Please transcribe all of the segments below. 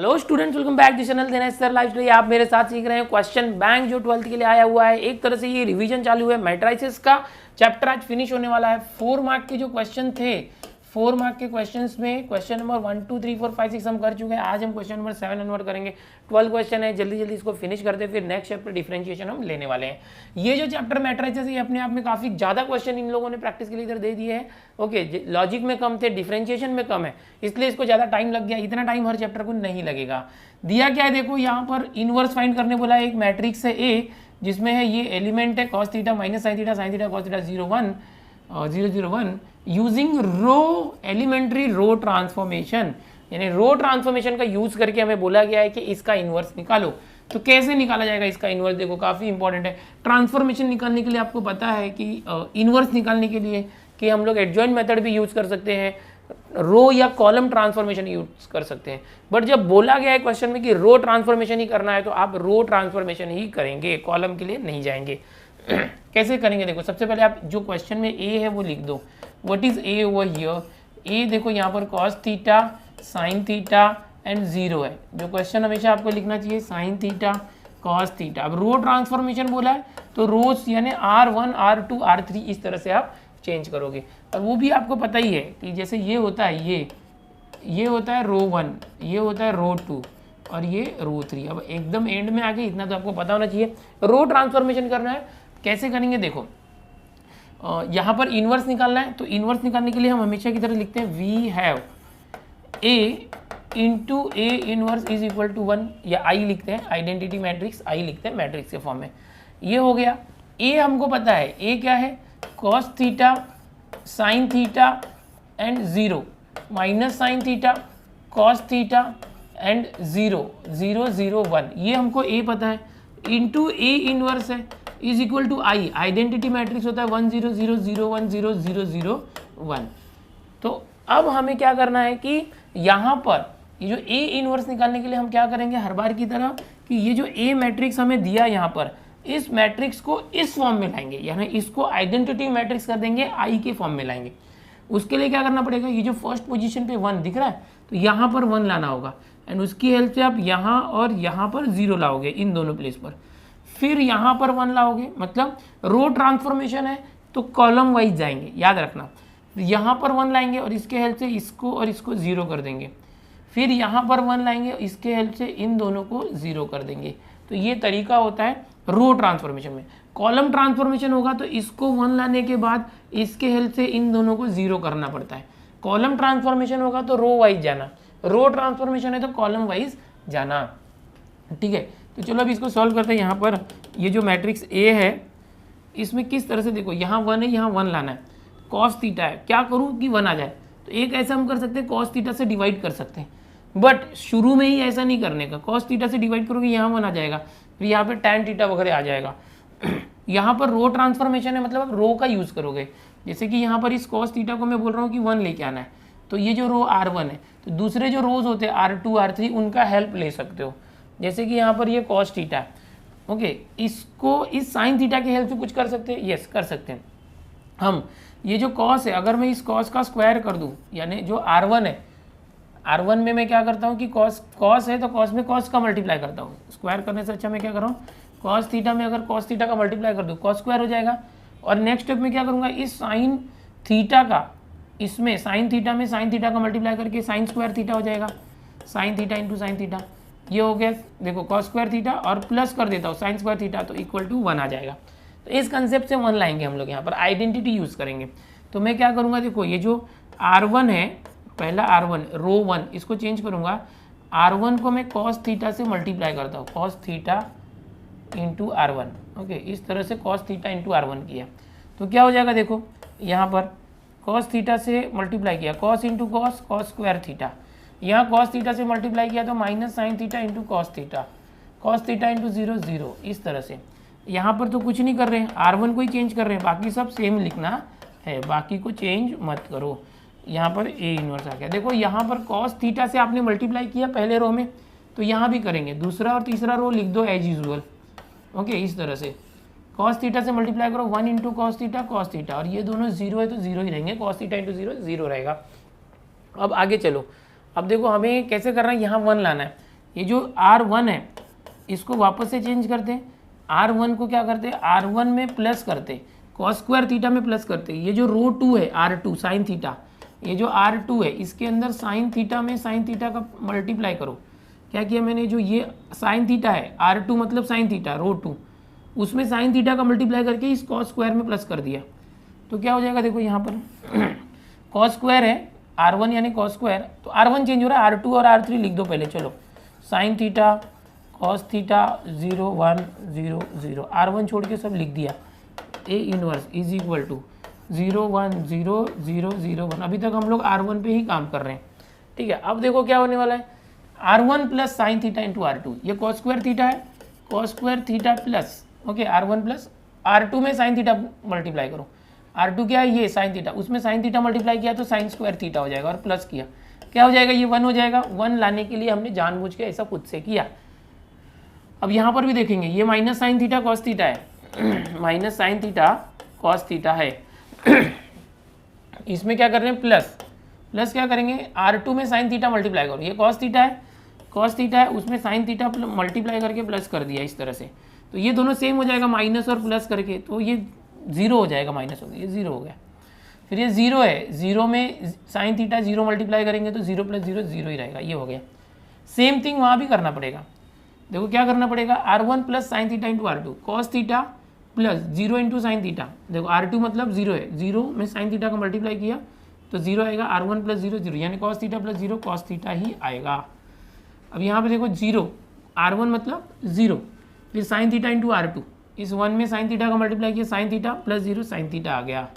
Hello students, welcome back to channel Dinesh sir live study. आप मेरे साथ सीख रहे हैं क्वेश्चन बैंक जो 12th के लिए आया हुआ है। एक तरह से ये रिवीजन चालू है। मैट्रिसेस का चैप्टर आज फिनिश होने वाला है। 4 मार्क के जो क्वेश्चन थे, 4 मार्क के क्वेश्चंस में क्वेश्चन नंबर 1 2 3 4 5 6 हम कर चुके हैं। आज हम क्वेश्चन नंबर 7 अनवर करेंगे। 12 क्वेश्चन है, जल्दी जल्दी इसको फिनिश करते हैं, फिर नेक्स्ट चैप्टर डिफरेंशिएशन हम लेने वाले हैं। ये जो चैप्टर मैट्रिसेस ये अपने आप में काफी ज्यादा क्वेश्चन इन लोगों ने प्रैक्टिस के लिए इधर दे दिए हैं। ओके, लॉजिक में कम थे, डिफरेंशिएशन में कम है, इसलिए इसको ज्यादा टाइम लग गया। इतना टाइम हर चैप्टर को नहीं लगेगा। दिया क्या है देखो, यहाँ पर इनवर्स फाइंड करने बोला है। एक मैट्रिक्स है ए जिसमें है ये एलिमेंट है cos theta minus sine theta cos theta 0 1 0 0 1 using row elementary row transformation, यानी रो ट्रांसफॉर्मेशन का यूज करके हमें बोला गया है कि इसका इनवर्स निकालो। तो कैसे निकाला जाएगा इसका इनवर्स, देखो काफी इंपॉर्टेंट है। ट्रांसफॉर्मेशन निकालने के लिए आपको पता है कि इनवर्स निकालने के लिए कि हम लोग एडजॉइंट मेथड भी यूज कर सकते हैं, रो या कॉलम ट्रांसफॉर्मेशन यूज कर सकते हैं। बट जब बोला गया है क्वेश्चन में कि रो ट्रांसफॉर्मेशन ही करना है तो आप रो ट्रांसफॉर्मेशन ही करेंगे, कॉलम के लिए नहीं जाएंगे। कैसे करेंगे देखो, सबसे पहले आप जो क्वेश्चन में ए है वो लिख दो। What is A over here? A देखो यहाँ पर cos theta sine theta and 0 है। जो क्वेश्चन हमेशा आपको लिखना चाहिए साइन थीटा cos थीटा। अब रो ट्रांसफॉर्मेशन बोला है तो रोज यानी R1 R2 R3 इस तरह से आप चेंज करोगे। और वो भी आपको पता ही है कि जैसे ये होता है, ये होता है रो 1, ये होता है रो 2 और ये रो 3। अब एकदम एंड में आके इतना तो आपको पता होना चाहिए। रो ट्रांसफॉर्मेशन करना है, कैसे करेंगे देखो, यहाँ पर इनवर्स निकालना है। तो इनवर्स निकालने के लिए हम हमेशा की तरह लिखते हैं we have A into A inverse is equal to 1, या आई लिखते हैं, आइडेंटिटी मैट्रिक्स आई लिखते हैं मैट्रिक्स के फॉर्म में। ये हो गया। ए हमको पता है, ए क्या है cos theta sine theta and 0 minus sine theta cos theta and 0 0 0 1, ये हमको ए पता है। इंटू ए इनवर्स है is equal to I, identity matrix होता है 1 0 0 0 1 0 0 0 1। तो अब हमें क्या करना है कि यहाँ पर ये जो ए इनवर्स निकालने के लिए हम क्या करेंगे हर बार की तरह कि ये जो ए मैट्रिक्स हमें दिया यहाँ पर, इस मैट्रिक्स को इस फॉर्म में लाएंगे, यानी इसको आइडेंटिटी मैट्रिक्स कर देंगे, आई के फॉर्म में लाएंगे। उसके लिए क्या करना पड़ेगा, ये जो फर्स्ट पोजीशन पे 1 दिख रहा है तो यहाँ पर 1 लाना होगा एंड उसकी हेल्प से आप यहाँ और यहाँ पर 0 लाओगे इन दोनों प्लेस पर। फिर यहाँ पर 1 लाओगे, मतलब रो ट्रांसफॉर्मेशन है तो कॉलम वाइज जाएंगे, याद रखना। यहाँ पर 1 लाएंगे और इसके हेल्प से इसको और इसको 0 कर देंगे। फिर यहाँ पर 1 लाएंगे, इसके हेल्प से इन दोनों को 0 कर देंगे। तो ये तरीका होता है रो ट्रांसफॉर्मेशन में। कॉलम ट्रांसफॉर्मेशन होगा तो इसको 1 लाने के बाद इसके हेल्प से इन दोनों को 0 करना पड़ता है। कॉलम ट्रांसफॉर्मेशन होगा तो रो वाइज जाना, रो ट्रांसफॉर्मेशन है तो कॉलम वाइज जाना। ठीक है, तो चलो अब इसको सॉल्व करते हैं। यहाँ पर ये जो मैट्रिक्स ए है इसमें किस तरह से देखो, यहाँ 1 है, यहाँ 1 लाना है, cos थीटा है, क्या करूँ कि 1 आ जाए। तो एक ऐसा हम कर सकते हैं cos थीटा से डिवाइड कर सकते हैं, बट शुरू में ही ऐसा नहीं करने का। cos थीटा से डिवाइड करोगे यहाँ 1 आ जाएगा, फिर यहाँ पे tan थीटा वगैरह आ जाएगा। यहाँ पर रो ट्रांसफॉर्मेशन है, मतलब आप रो का यूज़ करोगे। जैसे कि यहाँ पर इस cos थीटा को मैं बोल रहा हूँ कि 1 लेके आना है, तो ये जो रो R1 है, तो दूसरे जो रोज होते हैं R2 R3 उनका हेल्प ले सकते हो। जैसे कि यहाँ पर ये cos थीटा है, ओके, इसको इस साइन थीटा की हेल्प से कुछ कर सकते हैं, यस कर सकते हैं हम। ये जो cos है, अगर मैं इस cos का स्क्वायर कर दूँ, यानी जो R1 है, R1 में मैं क्या करता हूँ कि cos है तो cos में cos का मल्टीप्लाई करता हूँ। स्क्वायर करने से अच्छा मैं क्या कर रहा हूँ, cos थीटा में अगर cos थीटा का मल्टीप्लाई कर दूँ cos स्क्वायर हो जाएगा। और नेक्स्ट स्टेप में क्या करूँगा, इस साइन थीटा का, इसमें साइन थीटा में साइन थीटा का मल्टीप्लाई करके साइन स्क्वायर थीटा हो जाएगा, sign theta into sine theta, ये हो गया देखो cos स्क्वायर थीटा, और प्लस कर देता हूँ साइन स्क्वायर थीटा तो इक्वल टू 1 आ जाएगा। तो इस कंसेप्ट से 1 लाएंगे हम लोग, यहाँ पर आइडेंटिटी यूज़ करेंगे। तो मैं क्या करूँगा देखो, ये जो R1 है, पहला R1 रो 1, इसको चेंज करूँगा, R1 को मैं cos थीटा से मल्टीप्लाई करता हूँ, cos theta into R1। Okay, इस तरह से cos थीटा इंटू R1 किया तो क्या हो जाएगा देखो, यहाँ पर cos थीटा से मल्टीप्लाई किया, cos into cos, cos square theta, यहाँ cos थीटा से मल्टीप्लाई किया तो minus sine theta into cos theta into 0 0, इस तरह से। यहाँ पर तो कुछ नहीं कर रहे हैं, R1 को ही चेंज कर रहे हैं, बाकी सब सेम लिखना है, बाकी को चेंज मत करो। यहाँ पर ए इनवर्स आ गया, देखो यहाँ पर cos थीटा से आपने मल्टीप्लाई किया पहले रो में, तो यहाँ भी करेंगे, दूसरा और तीसरा रो लिख दो एज यूजुअल। ओके, इस तरह से cos थीटा से मल्टीप्लाई करो 1 इंटू cos थीटा, और ये दोनों 0 है तो 0 ही रहेंगे, cos थीटा इंटू 0 0 रहेगा। अब आगे चलो, अब देखो हमें कैसे करना है, यहाँ 1 लाना है, ये जो R1 है इसको वापस से चेंज करते हैं, R1 को क्या करते हैं, R1 में प्लस करते, कॉस स्क्वायर थीटा में प्लस करते। ये जो रो 2 है R2 साइन थीटा, ये जो R2 है इसके अंदर साइन थीटा में साइन थीटा का मल्टीप्लाई करो। क्या किया मैंने, जो ये साइन थीटा है R2 मतलब साइन थीटा रो 2, उसमें साइन थीटा का मल्टीप्लाई करके इस कॉस स्क्वायर में प्लस कर दिया। तो क्या हो जाएगा, देखो यहाँ पर कॉस स्क्वायर है R1 यानी कॉस स्क्वायर, तो R1 चेंज हो रहा है, R2 और R3 लिख दो पहले। चलो sign theta cos theta 0 1 0 0, R1 छोड़ के सब लिख दिया। A inverse is equal to 0 1 0 0 0 1। अभी तक हम लोग R1 पे ही काम कर रहे हैं, ठीक है। अब देखो क्या होने वाला है, R1 plus sign theta into R2, ये कॉस स्क्वायर थीटा है, cos square theta plus okay R1 plus R2 में साइन थीटा मल्टीप्लाई करो। R2 क्या है, ये साइन थीटा, उसमें साइन थीटा मल्टीप्लाई किया तो साइन स्क्वायर थीटा हो जाएगा, और प्लस किया क्या हो जाएगा, ये 1 हो जाएगा। 1 लाने के लिए हमने जानबूझ के ऐसा खुद से किया। अब यहाँ पर भी देखेंगे, ये minus sine theta cos theta है minus sine theta cos theta है इसमें क्या कर रहे हैं, प्लस प्लस क्या करेंगे, R2 में साइन थीटा मल्टीप्लाई करो, ये कॉस थीटा है, कॉस थीटा है, उसमें साइन थीटा मल्टीप्लाई करके प्लस कर दिया इस तरह से। तो ये दोनों सेम हो जाएगा माइनस और प्लस करके, तो ये 0 हो जाएगा, माइनस हो गया, ये 0 हो गया। फिर ये 0 है, 0 में साइन थीटा 0 मल्टीप्लाई करेंगे तो 0 प्लस 0 0 ही रहेगा, ये हो गया। सेम थिंग वहाँ भी करना पड़ेगा। देखो क्या करना पड़ेगा, R1 plus sign theta into R2 cos theta plus 0 into sine theta. देखो R2 मतलब 0 है, 0 में साइन थीटा का मल्टीप्लाई किया तो 0 आएगा, R1 प्लस 0 0 यानी cos theta plus 0 cos theta ही आएगा। अब यहाँ पे देखो 0, R1 मतलब 0, फिर साइन थीटा इंटू R2, इस 1 में साइन थीटा का मल्टीप्लाई किया, sine theta plus 0 sine theta आ गया,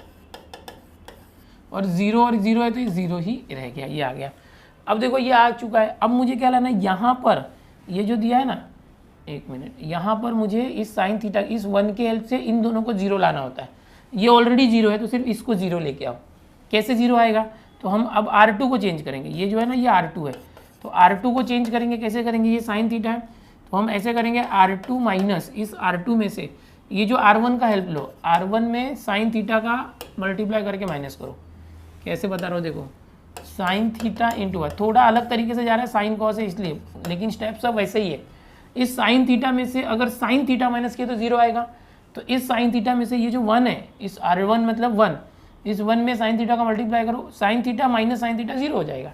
और 0 और 0 है तो ये 0 ही रह गया, ये आ गया। अब देखो ये आ चुका है। अब मुझे क्या लाना है, यहाँ पर ये जो दिया है ना, एक मिनट, यहाँ पर मुझे इस साइन थीटा इस 1 के हेल्प से इन दोनों को 0 लाना होता है। ये ऑलरेडी 0 है तो सिर्फ इसको 0 लेके आओ। कैसे 0 आएगा, तो हम अब R2 को चेंज करेंगे, ये जो है ना ये R2 है, तो R2 को चेंज करेंगे। कैसे करेंगे, ये साइन थीटा है तो हम ऐसे करेंगे, R2 माइनस इस R2 में से ये जो R1 का हेल्प लो, R1 में साइन थीटा का मल्टीप्लाई करके माइनस करो। कैसे बता रहा हूँ, देखो साइन थीटा इंटू, थोड़ा अलग तरीके से जा रहा है, साइन कॉस है इसलिए, लेकिन स्टेप सब वैसे ही है। इस साइन थीटा में से अगर साइन थीटा माइनस किया तो 0 आएगा, तो इस साइन थीटा में से ये जो 1 है, इस R1 मतलब 1, इस 1 में साइन थीटा का मल्टीप्लाई करो, sign theta minus sine theta 0 हो जाएगा।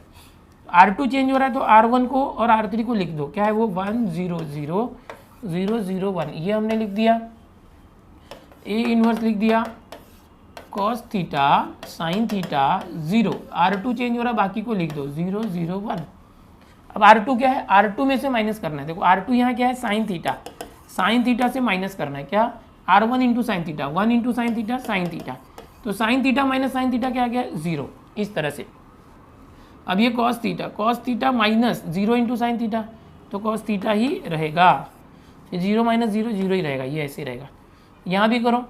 R2 चेंज हो रहा है तो R1 को और R3 को लिख दो, क्या है वो 1 0 0 0 0 1, ये हमने लिख दिया। ए इनवर्स लिख दिया, cos theta sine theta 0, R2 change हो रहा है, बाकी को लिख दो 0 0 1। अब R2 क्या है, R2 में से माइनस करना है। देखो R2 यहाँ क्या है, साइन थीटा से माइनस करना है, क्या R1 into sine theta, 1 into sine theta sine theta, तो sine theta minus sine theta क्या आ गया, 0, इस तरह से। अब ये cos theta minus 0 into sine theta, तो कॉस थीटा ही रहेगा, 0 माइनस 0 0 ही रहेगा, ये ऐसे रहेगा। यहाँ भी करो,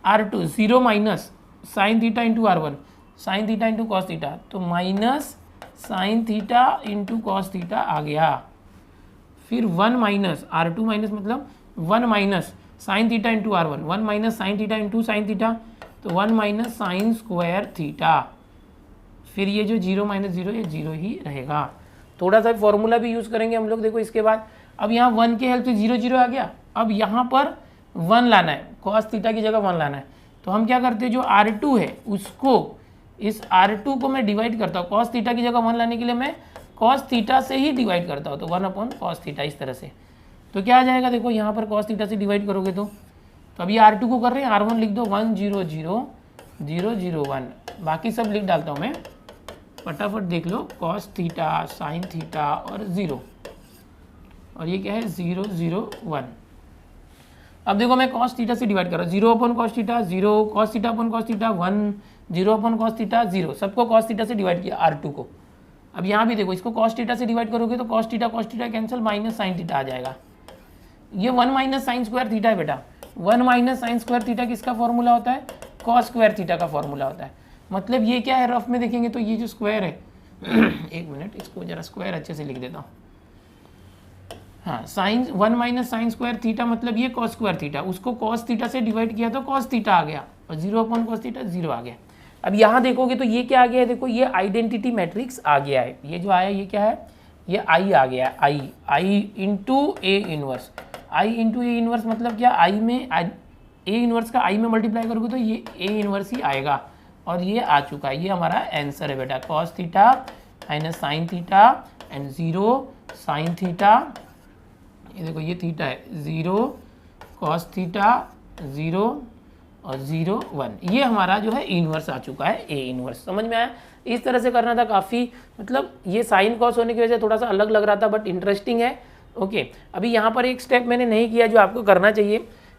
R2 0 minus sine theta into R1, sine theta into cos theta, तो minus sine theta into cos theta आ गया। फिर 1 माइनस R2 माइनस मतलब 1 minus sine theta into R1, 1 minus sine theta into sine theta, तो 1 minus sine square theta. फिर ये जो 0 minus 0 ये 0 ही रहेगा। थोड़ा सा फॉर्मूला भी यूज़ करेंगे हम लोग, देखो इसके बाद। अब यहाँ 1 के हेल्प से 0 0 आ गया, अब यहाँ पर 1 लाना है, कॉस थीटा की जगह 1 लाना है, तो हम क्या करते हैं, जो R2 है उसको, इस R2 को मैं डिवाइड करता हूँ, कॉस थीटा की जगह 1 लाने के लिए मैं कॉस थीटा से ही डिवाइड करता हूँ, तो 1 अपॉन कॉस थीटा इस तरह से। तो क्या आ जाएगा, देखो यहाँ पर कॉस थीटा से डिवाइड करोगे तो अब ये R2 को कर रहे हैं, R1 लिख दो 1 0 0 0 0 1, बाकी सब लिख डालता हूँ मैं, फटाफट देख लो, कॉस थीटा साइन थीटा और 0, और ये क्या है 0 0 1। अब देखो मैं कॉस थीटा से डिवाइड कर रहा हूँ, 0 upon cos theta 0, cos theta upon cos theta 1, 0 upon cos theta 0, सबको कॉस थीटा से डिवाइड किया R2 को। अब यहाँ भी देखो, इसको कॉस थीटा से डिवाइड करोगे तो cos theta cancel, minus sine theta आ जाएगा। ये 1 माइनस साइन स्क्वायर थीटा है बेटा, 1 माइनस साइन स्क्वायर थीटा किसका फॉर्मूला होता है, कॉस स्क्वायर थीटा का फॉर्मूला होता है। मतलब ये क्या है, रफ में देखेंगे तो ये जो स्क्वायर है एक मिनट, इसको जरा स्क्वायर अच्छे से लिख देता हूँ। हाँ, sine 1 minus sine square theta मतलब ये कॉस स्क्वायर थीटा, उसको कॉस थीटा से डिवाइड किया तो कॉस थीटा आ गया, और 0 अपॉन कॉस थीटा 0 आ गया। अब यहाँ देखोगे तो ये क्या आ गया है, देखो ये आइडेंटिटी मैट्रिक्स आ गया है, ये जो आया ये क्या है, ये आई आ गया, I into A inverse. I into A inverse मतलब क्या, आई में ए इनवर्स का आई में मल्टीप्लाई करोगे तो ये ए इनवर्स ही आएगा, और ये आ चुका है। ये हमारा आंसर है बेटा, cos theta minus sine theta and 0 sine theta, ये देखो ये थीटा है, 0 कॉस थीटा 0 और 0 1, ये हमारा जो है इनवर्स आ चुका है, ए इनवर्स। समझ में आया? इस तरह से करना था, काफ़ी मतलब ये साइन कॉस होने की वजह से थोड़ा सा अलग लग रहा था, बट इंटरेस्टिंग है। ओके, अभी यहाँ पर एक स्टेप मैंने नहीं किया जो आपको करना चाहिए।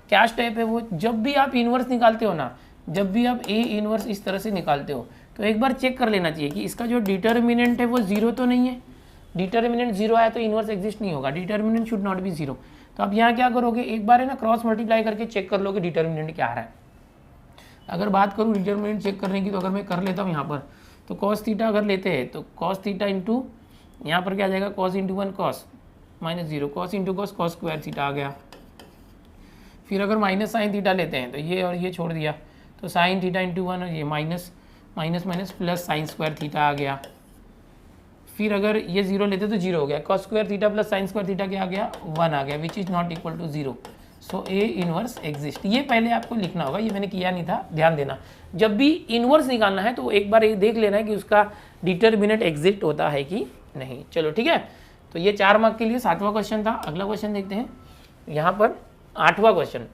क्या स्टेप है वो, जब भी आप इनवर्स निकालते हो ना, जब भी आप ए इनवर्स इस तरह से निकालते हो तो एक बार चेक कर लेना चाहिए कि इसका जो डिटर्मिनेंट है वो 0 तो नहीं है। डिटर्मिनेंट 0 आया तो इनवर्स एग्जिस्ट नहीं होगा, डिटर्मिनेंट शुड नॉट बी 0। तो आप यहाँ क्या करोगे, एक बार है ना क्रॉस मल्टीप्लाई करके चेक कर लोगे डिटर्मिनेंट क्या आ रहा है। अगर बात करूँ डिटर्मिनेंट चेक करने की, तो अगर मैं कर लेता हूँ यहाँ पर, तो कॉस थीटा अगर लेते हैं तो कॉस थीटा इंटू यहाँ पर क्या आ जाएगा, cos into 1 cos minus 0, cos into cos, cos square theta आ गया। फिर अगर माइनस साइन थीटा लेते हैं तो ये और ये छोड़ दिया, तो साइन थीटा इंटू 1 और ये minus minus minus plus sine square theta आ गया। फिर अगर ये 0 लेते तो 0 हो गया, cos square theta plus sine square theta क्या आ गया, 1 आ गया, which is not equal to 0। So A inverse exist. ये पहले आपको लिखना होगा, ये मैंने किया नहीं था, ध्यान देना। जब भी इनवर्स निकालना है तो एक बार ये देख लेना है कि उसका डिटर्मिनेंट एग्जिस्ट होता है कि नहीं। चलो ठीक है, तो ये 4 मार्क के लिए 7वां क्वेश्चन था। अगला क्वेश्चन देखते हैं, यहाँ पर 8वां क्वेश्चन।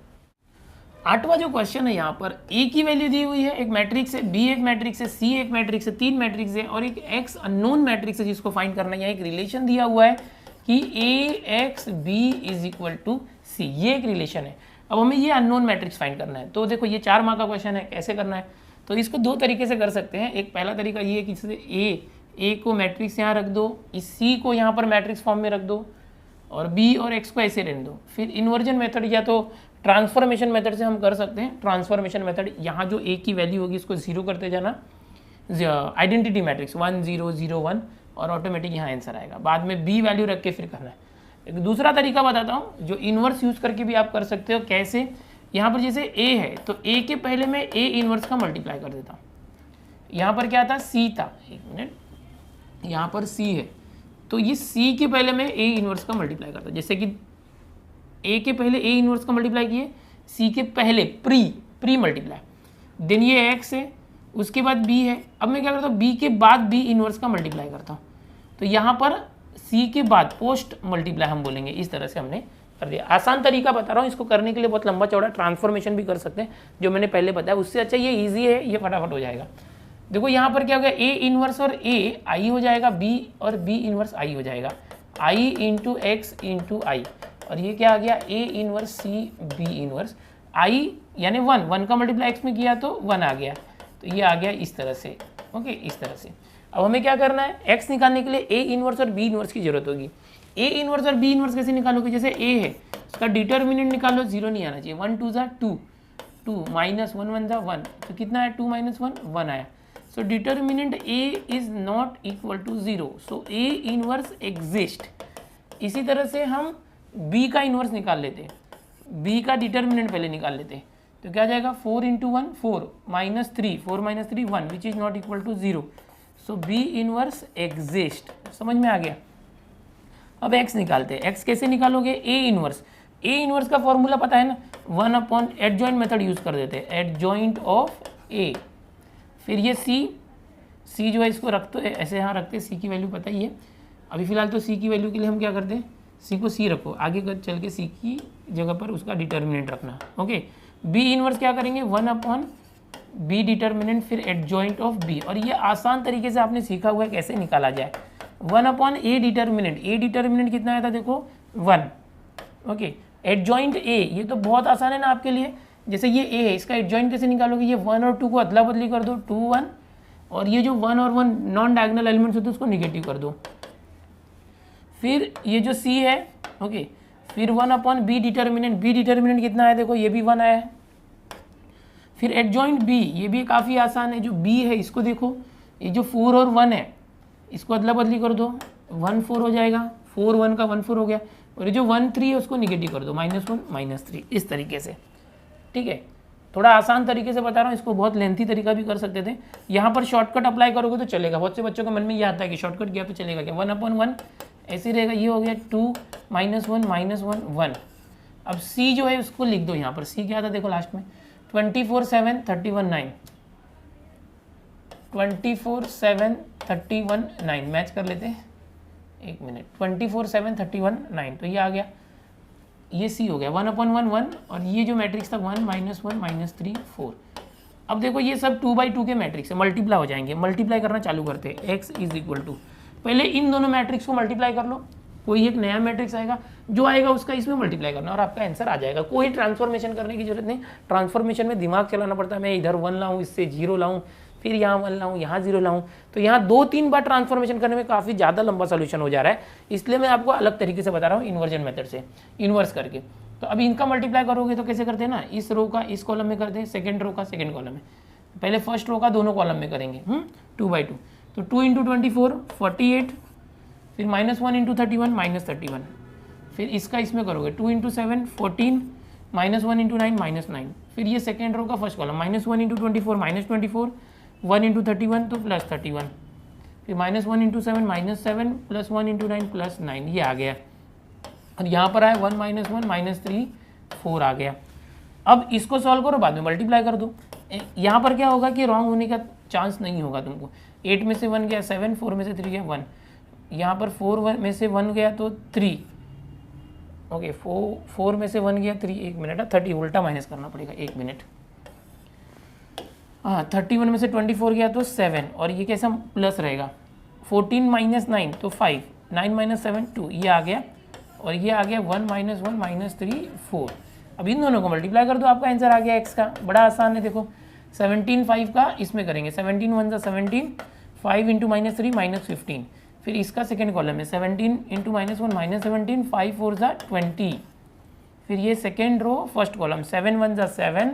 8वां जो क्वेश्चन है, यहाँ पर ए की वैल्यू दी हुई है, एक मैट्रिक्स है, बी एक मैट्रिक्स है, सी एक मैट्रिक्स है, 3 मैट्रिक्स है और एक एक्स अननोन मैट्रिक्स है जिसको फाइंड करना है। यहाँ एक रिलेशन दिया हुआ है कि A X B is equal to C, ये एक रिलेशन है। अब हमें ये अननोन मैट्रिक्स फाइंड करना है। तो देखो ये 4 मार्क का क्वेश्चन है, कैसे करना है, तो इसको 2 तरीके से कर सकते हैं। एक पहला तरीका ये है कि जैसे ए को मैट्रिक्स यहाँ रख दो, इस सी को यहाँ पर मैट्रिक्स फॉर्म में रख दो, और बी और एक्स को ऐसे रहने दो। फिर इन्वर्जन मेथड या तो ट्रांसफॉर्मेशन मेथड से हम कर सकते हैं। ट्रांसफॉर्मेशन मेथड, यहाँ जो ए की वैल्यू होगी इसको 0 करते जाना, आइडेंटिटी मैट्रिक्स 1 0 0 1, और ऑटोमेटिक यहाँ आंसर आएगा। बाद में बी वैल्यू रख के फिर करना है। एक दूसरा तरीका बताता हूँ जो इन्वर्स यूज़ करके भी आप कर सकते हो। कैसे, यहाँ पर जैसे ए है तो ए के पहले मैं ए इन्वर्स का मल्टीप्लाई कर देता हूँ। यहाँ पर क्या था, सी था, एक मिनट, यहाँ पर सी है तो ये सी के पहले मैं ए इन्वर्स का मल्टीप्लाई करता हूँ। जैसे कि ए के पहले ए इन्वर्स का मल्टीप्लाई किए, सी के पहले प्री मल्टीप्लाई, देन ये एक्स है, उसके बाद बी है। अब मैं क्या करता हूँ, बी के बाद बी इन्वर्स का मल्टीप्लाई करता हूँ। तो यहाँ पर सी के बाद पोस्ट मल्टीप्लाई हम बोलेंगे। इस तरह से हमने कर दिया। आसान तरीका बता रहा हूँ, इसको करने के लिए बहुत लंबा चौड़ा ट्रांसफॉर्मेशन भी कर सकते हैं जो मैंने पहले बताया, उससे अच्छा ये ईजी है, ये फटाफट हो जाएगा। देखो यहाँ पर क्या हो गया, ए इन्वर्स और ए आई हो जाएगा, बी और बी इन्वर्स आई हो जाएगा, आई इंटू एक्स इंटू आई, और ये क्या आ गया, A inverse C B inverse आई यानी 1 का मल्टीप्लाई एक्स में किया तो 1 आ गया। तो ये आ गया इस तरह से। ओके, इस तरह से। अब हमें क्या करना है, एक्स निकालने के लिए ए इन्वर्स और बी इन्वर्स की जरूरत होगी। ए इन्वर्स और बी इन्वर्स कैसे निकालोगे, जैसे ए है उसका डिटर्मिनेंट निकालो, 0 नहीं आना चाहिए, 1 2 ज़ा 2, 2 माइनस 1 1 ज़ा 1, तो कितना है 2 माइनस 1 1 आया। So determinant A is not equal to 0, so A inverse exist. इसी तरह से हम बी का इन्वर्स निकाल लेते हैं, बी का डिटर्मिनेंट पहले निकाल लेते हैं। तो क्या जाएगा, 4 into 1 4 minus 3 4 minus 3 1 which is not equal to 0, so B inverse exist. समझ में आ गया। अब एक्स निकालते हैं। एक्स कैसे निकालोगे, ए इन्वर्स का फॉर्मूला पता है ना, 1 अपॉन एडजॉइंट मेथड यूज कर देते हैं, एडजॉइंट ऑफ ए। फिर ये सी जो है इसको रखते हैं ऐसे, यहाँ रखते हैं, सी की वैल्यू पता ही है। अभी फिलहाल तो सी की वैल्यू के लिए हम क्या करते हैं, सी को सी रखो, आगे चल के सी की जगह पर उसका डिटर्मिनेंट रखना। ओके, बी इन्वर्स क्या करेंगे, 1 अपॉन बी डिटर्मिनेंट फिर एडजॉइंट ऑफ बी, और ये आसान तरीके से आपने सीखा हुआ है कैसे निकाला जाए। 1 अपॉन ए डिटर्मिनेंट कितना आया था, देखो 1। ओके, एडजॉइंट ए, ये तो बहुत आसान है ना आपके लिए। जैसे ये ए है, इसका एडजॉइंट कैसे निकालोगे, ये 1 और 2 को अदला बदली कर दो, 2 1, और ये जो 1 और 1 नॉन डायगोनल एलिमेंट्स होते हैं उसको निगेटिव कर दो। फिर ये जो सी है, ओके, फिर 1 अपॉन बी डिटर्मिनेंट कितना है, देखो ये भी 1 आया है। फिर एडजॉइंट बी, ये भी काफ़ी आसान है, जो बी है इसको देखो, ये जो 4 और 1 है इसको अदला बदली कर दो, 1 4 हो जाएगा, 4 1 का 1 4 हो गया, और ये जो 1 3 है उसको निगेटिव कर दो, -1 -3, इस तरीके से। ठीक है, थोड़ा आसान तरीके से बता रहा हूँ, इसको बहुत लेंथी तरीका भी कर सकते थे। यहाँ पर शॉर्टकट अप्लाई करोगे तो चलेगा। बहुत से बच्चों के मन में ये आता है कि शॉर्टकट किया तो चलेगा क्या, 1 अपॉन 1 ऐसे रहेगा, ये हो गया 2 -1 -1 1। अब C जो है उसको लिख दो यहाँ पर, C क्या था देखो लास्ट में 24 7 31 9, 24 7 31 9 मैच कर लेते हैं, एक मिनट, 24 7 31 9, तो ये आ गया, ये C हो गया 1/1 1, और ये जो मैट्रिक्स था 1 -1 -3 4। अब देखो ये सब 2/2 के मैट्रिक्स है, मल्टीप्लाई हो जाएंगे, मल्टीप्लाई करना चालू करते हैं। x = पहले इन दोनों मैट्रिक्स को मल्टीप्लाई कर लो, कोई एक नया मैट्रिक्स आएगा, जो आएगा उसका इसमें मल्टीप्लाई करना और आपका आंसर आ जाएगा। कोई ट्रांसफॉर्मेशन करने की जरूरत नहीं, ट्रांसफॉर्मेशन में दिमाग चलाना पड़ता है, मैं इधर 1 लाऊँ, इससे 0 लाऊँ, फिर यहाँ 1 लाऊँ, यहाँ 0 लाऊँ, तो यहाँ 2-3 बार ट्रांसफॉर्मेशन करने में काफ़ी ज़्यादा लंबा सोल्यूशन हो जा रहा है, इसलिए मैं आपको अलग तरीके से बता रहा हूँ, इन्वर्जन मेथड से, इन्वर्स करके। तो अभी इनका मल्टीप्लाई करोगे तो कैसे करते हैं ना, इस रो का इस कॉलम में करते हैं, सेकेंड रो का सेकेंड कॉलम में, पहले फर्स्ट रो का दोनों कॉलम में करेंगे 2/2, तो 2 × 24 48, फिर -1 × 31 -31, फिर इसका इसमें करोगे 2 × 7 14, -1 × 9 -9, फिर ये सेकेंड रो का फर्स्ट कॉलम -1 × 24 -24, 1 × 31 तो +31, फिर -1 × 7 -7, +1 × 9 +9, ये आ गया, और यहाँ पर आया 1 -1 -3 4 आ गया। अब इसको सॉल्व करो, बाद में मल्टीप्लाई कर दो। यहाँ पर क्या होगा कि रॉन्ग होने का चांस नहीं होगा तुमको, 8 में से 1 गया 7, 4 में से 3 गया 1, यहाँ पर 4 में से 1 गया तो 3, ओके 4 में से 1 गया 3, एक मिनट, 30 उल्टा माइनस करना पड़ेगा, एक मिनट, हाँ 31 में से 24 गया तो 7, और ये कैसा प्लस रहेगा, 14 - 9 तो 5, 9 - 7 2, ये आ गया, और ये आ गया 1 -1 -3 4। अब इन दोनों को मल्टीप्लाई कर दो, आपका आंसर आ गया x का, बड़ा आसान है। देखो 17 5 का इसमें करेंगे, 17 1 सा 17, 5 × -3 -15, फिर इसका सेकेंड कॉलम में 17 × -1 -17, 5 4 सा 20, फिर ये सेकेंड रो फर्स्ट कॉलम 7 1 सा 7,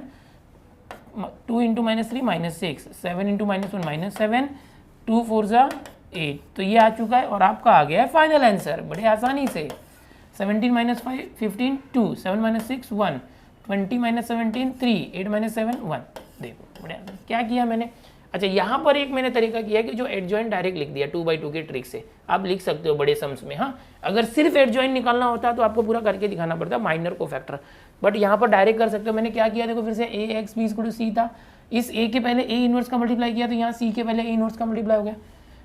2 × -3 -6, 7 × -1 -7, 2 4 सा 8, तो ये आ चुका है, और आपका आ गया है फाइनल आंसर बड़े आसानी से। 17 - 5 15 2, 7 - 6 1, 20 - 17 3, 8 - 7 1। देखो बढ़िया क्या किया मैंने। अच्छा यहाँ पर एक मैंने तरीका किया कि जो एडजॉइंट डायरेक्ट लिख दिया 2/2 की ट्रिक से, आप लिख सकते हो बड़े सम्स में। हाँ अगर सिर्फ एडजॉइंट निकालना होता तो आपको पूरा करके दिखाना पड़ता माइनर को फैक्टर, बट यहाँ पर डायरेक्ट कर सकते हो। मैंने क्या किया देखो, फिर से AX B = C था, इस A के पहले A इनवर्स का मल्टीप्लाई किया तो यहाँ C के पहले A इनवर्स का मल्टीप्लाई हो गया,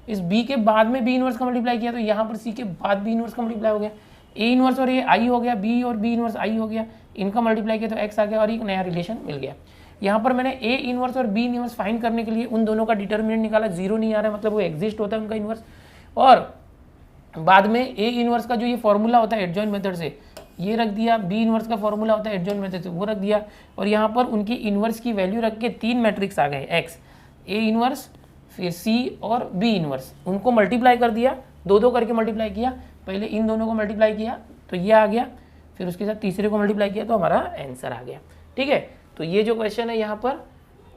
इस B के बाद में B इनवर्स का मल्टीप्लाई किया तो यहाँ पर C के बाद B इनवर्स का मल्टीप्लाई हो गया, A इनवर्स और A I हो गया, B और B इनवर्स I हो गया, इनका मल्टीप्लाई किया तो X आ गया, और एक नया रिलेशन मिल गया। यहाँ पर मैंने A इनवर्स और B इनवर्स फाइंड करने के लिए उन दोनों का डिटर्मिनेंट निकाला, 0 नहीं आ रहा है मतलब वो एग्जिस्ट होता है उनका इनवर्स, और बाद में A इनवर्स का जो ये फॉर्मूला होता है एडजॉइंट मेथड से ये रख दिया, B इनवर्स का फॉर्मूला होता है एडजॉइंट मेथड से वो रख दिया, और यहाँ पर उनकी इनवर्स की वैल्यू रख के 3 मैट्रिक्स आ गए, X A इनवर्स फिर C और B इनवर्स, उनको मल्टीप्लाई कर दिया, 2 करके मल्टीप्लाई किया, पहले इन दोनों को मल्टीप्लाई किया तो ये आ गया, फिर उसके साथ तीसरे को मल्टीप्लाई किया तो हमारा आंसर आ गया। ठीक है, तो ये जो क्वेश्चन है यहाँ पर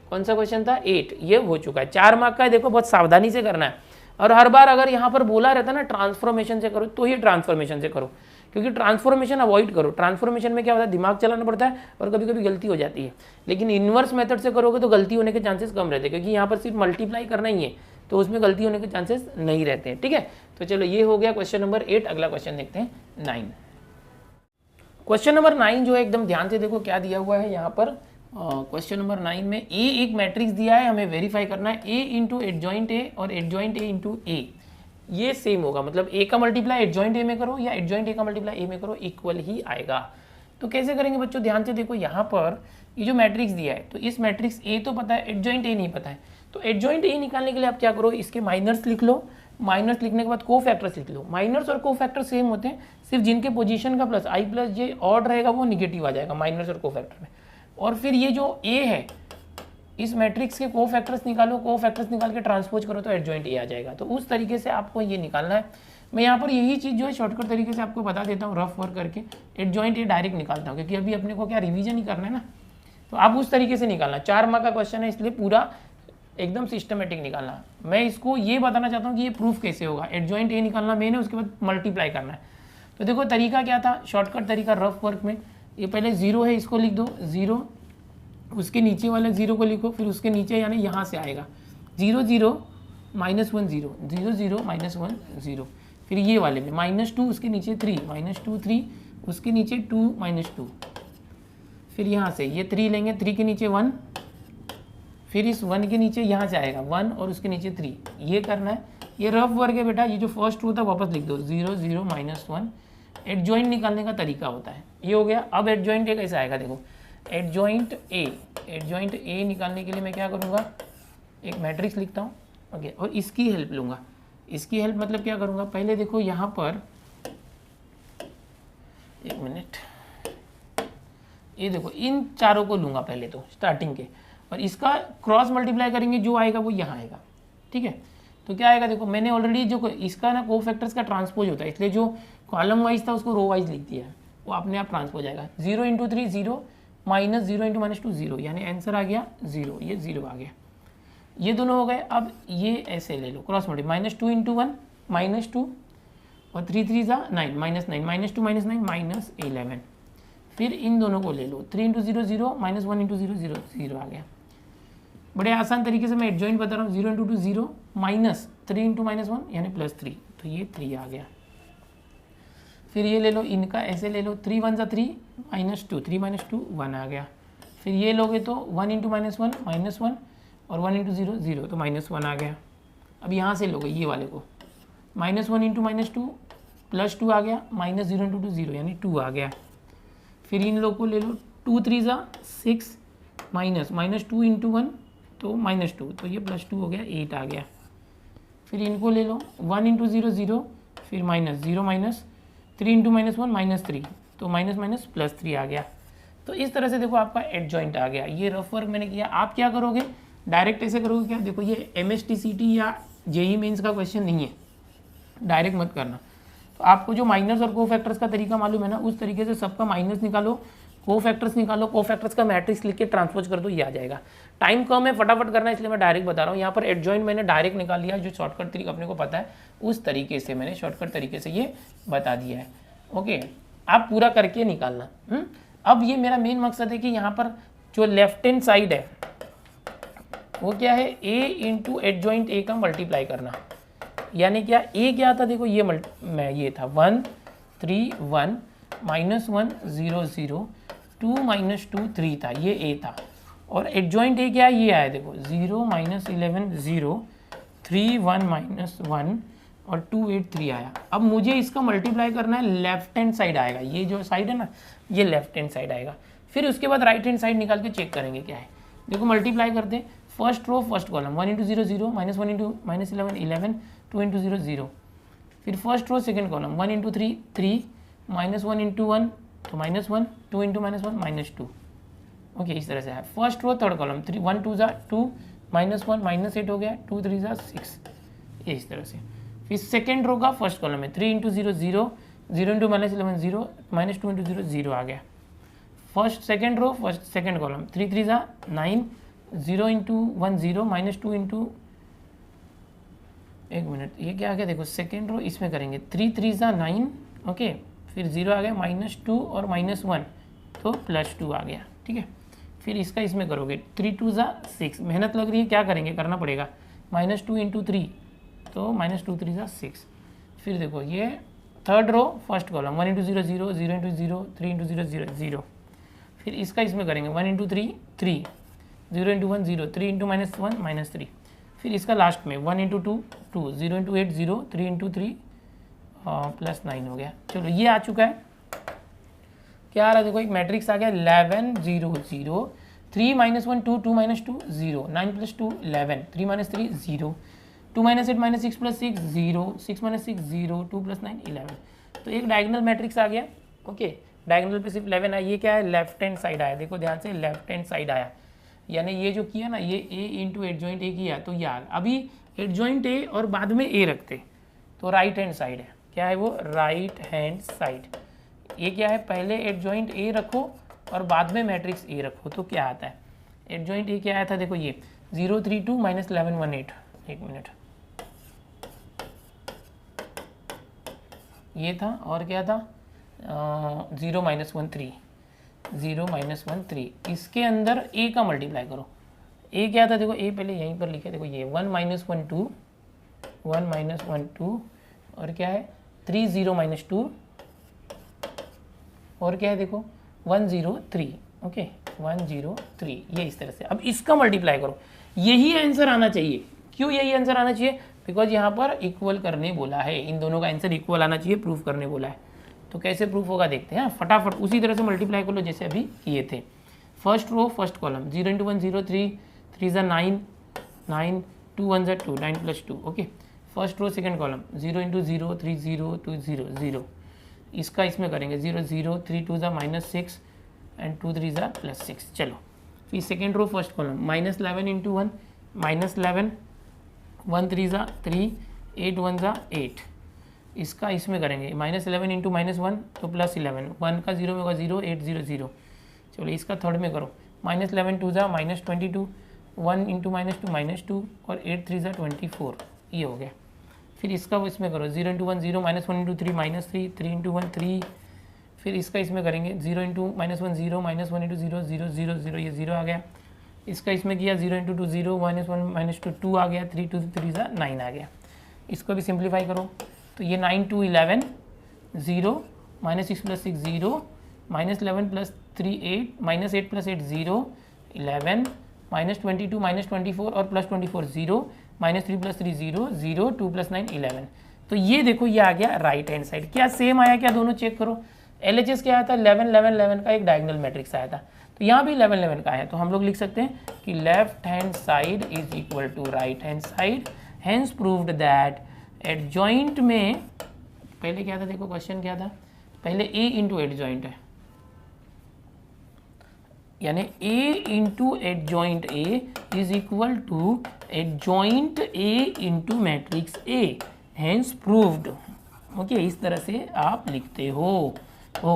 कौन सा क्वेश्चन था 8, ये हो चुका है। 4 मार्क का है, देखो बहुत सावधानी से करना है, और हर बार अगर यहाँ पर बोला रहता ना ट्रांसफॉर्मेशन से करो तो ही ट्रांसफॉर्मेशन से करो, क्योंकि ट्रांसफॉर्मेशन अवॉइड करो। ट्रांसफॉर्मेशन में क्या होता है दिमाग चलाना पड़ता है और कभी कभी गलती हो जाती है, लेकिन इन्वर्स मेथड से करोगे तो गलती होने के चांसेस कम रहते हैं, क्योंकि यहाँ पर सिर्फ मल्टीप्लाई करना ही है तो उसमें गलती होने के चांसेस नहीं रहते हैं। ठीक है, तो चलो ये हो गया क्वेश्चन नंबर 8। अगला क्वेश्चन देखते हैं 9। क्वेश्चन नंबर 9 जो है एकदम ध्यान से देखो क्या दिया हुआ है यहाँ पर। क्वेश्चन नंबर 9 में A एक मैट्रिक्स दिया है, हमें वेरीफाई करना है A इंटू एडजॉइंट A और एडजॉइंट A इंटू A ये सेम होगा, मतलब A का मल्टीप्लाई एडजॉइंट A में करो या एडजॉइंट A का मल्टीप्लाई A में करो इक्वल ही आएगा। तो कैसे करेंगे बच्चों, ध्यान से देखो यहाँ पर ये जो मैट्रिक्स दिया है तो इस मैट्रिक्स A तो पता है, एडजॉइंट A नहीं पता है, तो एडजॉइंट A निकालने के लिए आप क्या करो, इसके माइनर्स लिख लो, माइनर्स लिखने के बाद को फैक्टर्स लिख लो। माइनर्स और को फैक्टर सेम होते हैं, सिर्फ जिनके पोजीशन का plus I plus J odd रहेगा वो निगेटिव आ जाएगा माइनर्स और को फैक्टर में। और फिर ये जो A है इस मैट्रिक्स के को फैक्टर्स निकालो, को फैक्टर्स निकाल के ट्रांसपोज करो तो एडजॉइंट A आ जाएगा। तो उस तरीके से आपको ये निकालना है। मैं यहाँ पर यही चीज़ जो है शॉर्टकट तरीके से आपको बता देता हूँ, रफ वर्क करके एडजॉइंट A डायरेक्ट निकालता हूँ, क्योंकि अभी अपने को क्या रिवीजन ही करना है ना, तो आप उस तरीके से निकालना। 4 मार्क का क्वेश्चन है इसलिए पूरा एकदम सिस्टमेटिक निकालना। मैं इसको ये बताना चाहता हूँ कि ये प्रूफ कैसे होगा। एडजॉइंट A निकालना मेन है, उसके बाद मल्टीप्लाई करना है। तो देखो तरीका क्या था, शॉर्टकट तरीका रफ वर्क में, ये पहले 0 है इसको लिख दो 0, उसके नीचे वाले 0 को लिखो, फिर उसके नीचे यानी यहाँ से आएगा 0 0 -1 0 0 0 -1 0, फिर ये वाले में -2 उसके नीचे 3, -2 3 उसके नीचे 2 -2, फिर यहाँ से ये 3 लेंगे, 3 के नीचे 1, फिर इस 1 के नीचे यहाँ से आएगा 1 और उसके नीचे 3, ये करना है। ये रफ वर्क है बेटा, ये जो फर्स्ट रो था वापस लिख दो 0 0 -1। एडजॉइंट निकालने का तरीका होता है, ये हो गया। अब एडजॉइंट ए कैसे आएगा देखो, एडजॉइंट ए निकालने के लिए मैं क्या करूँगा, एक मैट्रिक्स लिखता हूँ, ओके, और इसकी हेल्प लूँगा। इसकी हेल्प मतलब क्या करूँगा, पहले देखो यहाँ पर, एक मिनट, ये देखो इन चारों को लूँगा पहले तो स्टार्टिंग के, और इसका क्रॉस मल्टीप्लाई करेंगे, जो आएगा वो यहाँ आएगा, ठीक है। तो क्या आएगा देखो, मैंने ऑलरेडी जो इसका ना कोफैक्टर्स का ट्रांसपोज होता है, इसलिए जो कॉलम वाइज था उसको रो वाइज लिख दिया है, वो अपने आप ट्रांसपोज आएगा। 0 × 3 0, -0 × -2 0, यानी आंसर आ गया 0, ये 0 आ गया। ये दोनों हो गए। अब ये ऐसे ले लो क्रॉस मल्टीप्लाई, -2 × 1 -2 और 3 3 9, -9 -2 -9 -11। फिर इन दोनों को ले लो, 3 × 0 0, -1 × 0 0, 0 आ गया। बड़े आसान तरीके से मैं एडजॉइंट बता रहा हूँ, 0 × 2 0, -3 × -1 यानी +3, तो ये 3 आ गया। फिर ये ले लो, इनका ऐसे ले लो, 3 1 3, -2, 3 -2 1 आ गया। फिर ये लोगे तो 1 × -1 -1 और 1 × 0 0, तो -1 आ गया। अब यहाँ से लोगे ये वाले को, -1 × -2 +2 आ गया, -0 × 2 0 यानी 2 आ गया। फिर इन लोग को ले लो, 2 3 6, -2 × 1 तो -2, तो ये +2 हो गया, 8 आ गया। फिर इनको ले लो, 1 × 0 0, फिर -0 3 × -1 -3, तो +3 आ गया। तो इस तरह से देखो आपका एडजॉइंट आ गया। ये रफ वर्क मैंने किया। आप क्या करोगे, डायरेक्ट ऐसे करोगे क्या, देखो ये MSTCT या JEE मेंस का क्वेश्चन नहीं है, डायरेक्ट मत करना। तो आपको जो माइनस और कोफैक्टर्स का तरीका मालूम है ना, उस तरीके से सबका माइनस निकालो, कोफैक्टर्स निकालो, कोफैक्टर्स का मैट्रिक्स लिख के ट्रांसपोज कर दो, ये आ जाएगा। टाइम कम है, फटाफट करना है, इसलिए मैं डायरेक्ट बता रहा हूँ। यहाँ पर एडजॉइंट मैंने डायरेक्ट निकाल लिया, जो शॉर्टकट तरीका अपने को पता है उस तरीके से मैंने शॉर्टकट तरीके से ये बता दिया है। ओके, आप पूरा करके निकालना। अब ये मेरा मेन मकसद है कि यहाँ पर जो लेफ्ट हैंड साइड है वो क्या है, A × एडजॉइंट A का मल्टीप्लाई करना। यानी क्या, A क्या था देखो, ये ये था 1 3 1 -1 0 0, 2 -2 3 था, ये A था। और एडजॉइंट A क्या है, ये आया देखो 0 -11 0, 3 1 -1 और 2 8 3 आया। अब मुझे इसका मल्टीप्लाई करना है, लेफ्ट हैंड साइड आएगा, ये जो साइड है ना, ये लेफ्ट हैंड साइड आएगा। फिर उसके बाद राइट हैंड साइड निकाल के चेक करेंगे क्या है। देखो मल्टीप्लाई करते हैं, फर्स्ट रो फर्स्ट कॉलम, 1 × 0 0, -1 × -11 11, 2 × 0 0। फिर फर्स्ट रो सेकंड कॉलम, 1 × 3 3, -1 × 1 तो -1, 2 × -1 -2। ओके, इस तरह से है। फर्स्ट रो थर्ड कॉलम, 3 1 2 2, -1 -8 हो गया, 2 3 6, ये इस तरह से। फिर सेकेंड रो का फर्स्ट कॉलम है, 3 × 0 0, 0 × -11 0, -2 × 0 0 आ गया। First second row first second column, 3 3 9, 0 × 1 0, -2 × एक मिनट, ये क्या आ गया देखो, सेकेंड रो इसमें करेंगे, 3 3 9, ओके, फिर 0 आ गया, -2 और -1 तो +2 आ गया, ठीक है। फिर इसका इसमें करोगे, 3 2 6, मेहनत लग रही है, क्या करेंगे, करना पड़ेगा, -2 × 3 तो -2 3 6। फिर देखो ये थर्ड रो फर्स्ट कॉलम, 1 × 0 0, 0 × 0, 3 × 0 0 0। फिर इसका इसमें करेंगे, 1 × 3 3, 0 × 1 0, 3 × -1 -3। फिर इसका लास्ट में 1 × 2 2, 0 × 8 0, 3 × 3 +9 हो गया। चलो ये आ चुका है। क्या आ रहा है देखो, एक मैट्रिक्स आ गया, 11 0 0, 3 -1 2, 2 -2 0, 9 + 2 11, 3 - 3 0, 2 - 8 -6 + 6 0, 6 - 6 0, 2 + 9 11। तो एक डायगोनल मैट्रिक्स आ गया। ओके, डायगोनल पे सिर्फ 11 आया। ये क्या है, लेफ्ट हैंड साइड आया, देखो ध्यान से, लेफ्ट हैंड साइड आया। यानी ये जो किया ना, ये A × एडजॉइंट A किया, तो यार अभी एडजॉइंट A और बाद में A रखते तो राइट हैंड साइड है। क्या है वो, राइट हैंड साइड। ये क्या है, पहले एडजॉइंट A रखो और बाद में मैट्रिक्स A रखो, तो क्या आता है, एडजॉइंट A क्या आया था देखो, ये 0 3 2 -11 1 8। एक मिनट, ये था, और क्या था, 0 -1 3, 0 -1 3। इसके अंदर A का मल्टीप्लाई करो। A क्या था देखो, A पहले यहीं पर लिखे, देखो ये 1 - 1 2, 1 - 1 2 और क्या है 3 0 माइनस 2 और क्या है देखो 1 0 3, ओके 1 0 3, ये इस तरह से। अब इसका मल्टीप्लाई करो, यही आंसर आना चाहिए। क्यों यही आंसर आना चाहिए? बिकॉज यहाँ पर इक्वल करने बोला है, इन दोनों का आंसर इक्वल आना चाहिए, प्रूफ करने बोला है। तो कैसे प्रूफ होगा देखते हैं, फटाफट उसी तरह से मल्टीप्लाई कर लो जैसे अभी किए थे। फर्स्ट रो फर्स्ट कॉलम 0 × 1 0 3 3 ज़ा 9 9 2 1 ज़ा 2 9 + 2, okay. First row second column 0 × 0 3 0 2 0 0, इसका इसमें करेंगे 0 0 3 2 ज़ा -6 एंड 2 3 ज़ा +6। चलो फिर सेकेंड रो फर्स्ट कॉलम -11 × 1 -11 1 3 ज़ा 3 8 1 ज़ा 8, इसका इसमें करेंगे -11 × -1 तो +11, 1 का 0 में होगा 0 8 0 0। चलो इसका थर्ड में करो -11 2 ज़ा -22 1 × -2 -2 और 8 3 ज़ा 24, ये हो गया। फिर इसका वो इसमें करो 0 × 1 0 -1 × 3 -3 3 × 1 3, फिर इसका इसमें करेंगे 0 × -1 0 -1 × 0 0 0 0, ये 0 आ गया। इसका इसमें किया 0 × 2 0 -1 -2 2 आ गया, 3 2 3 ज़ा 9 आ गया। इसको भी सिंप्लीफाई करो तो ये 9 2 11 0 -6 + 6 0 -11 + 3 8 -8 + 8 0 11 -22 -24 और +24 0 -3 + 3 0 0 2 + 9 11। तो ये देखो ये आ गया राइट हैंड साइड। क्या सेम आया क्या? दोनों चेक करो। LHS क्या आया था 11 11 11 का एक डायगोनल मैट्रिक्स आया था, तो यहाँ भी 11 11 का है। तो हम लोग लिख सकते हैं कि left hand side is equal to right hand side, hence proved that adjoint में पहले क्या था, देखो क्वेश्चन क्या था, पहले A × एडजॉइंट है, यानी A × adjoint A is equal to adjoint A × matrix A, hence proved. Okay, इस तरह से आप लिखते हो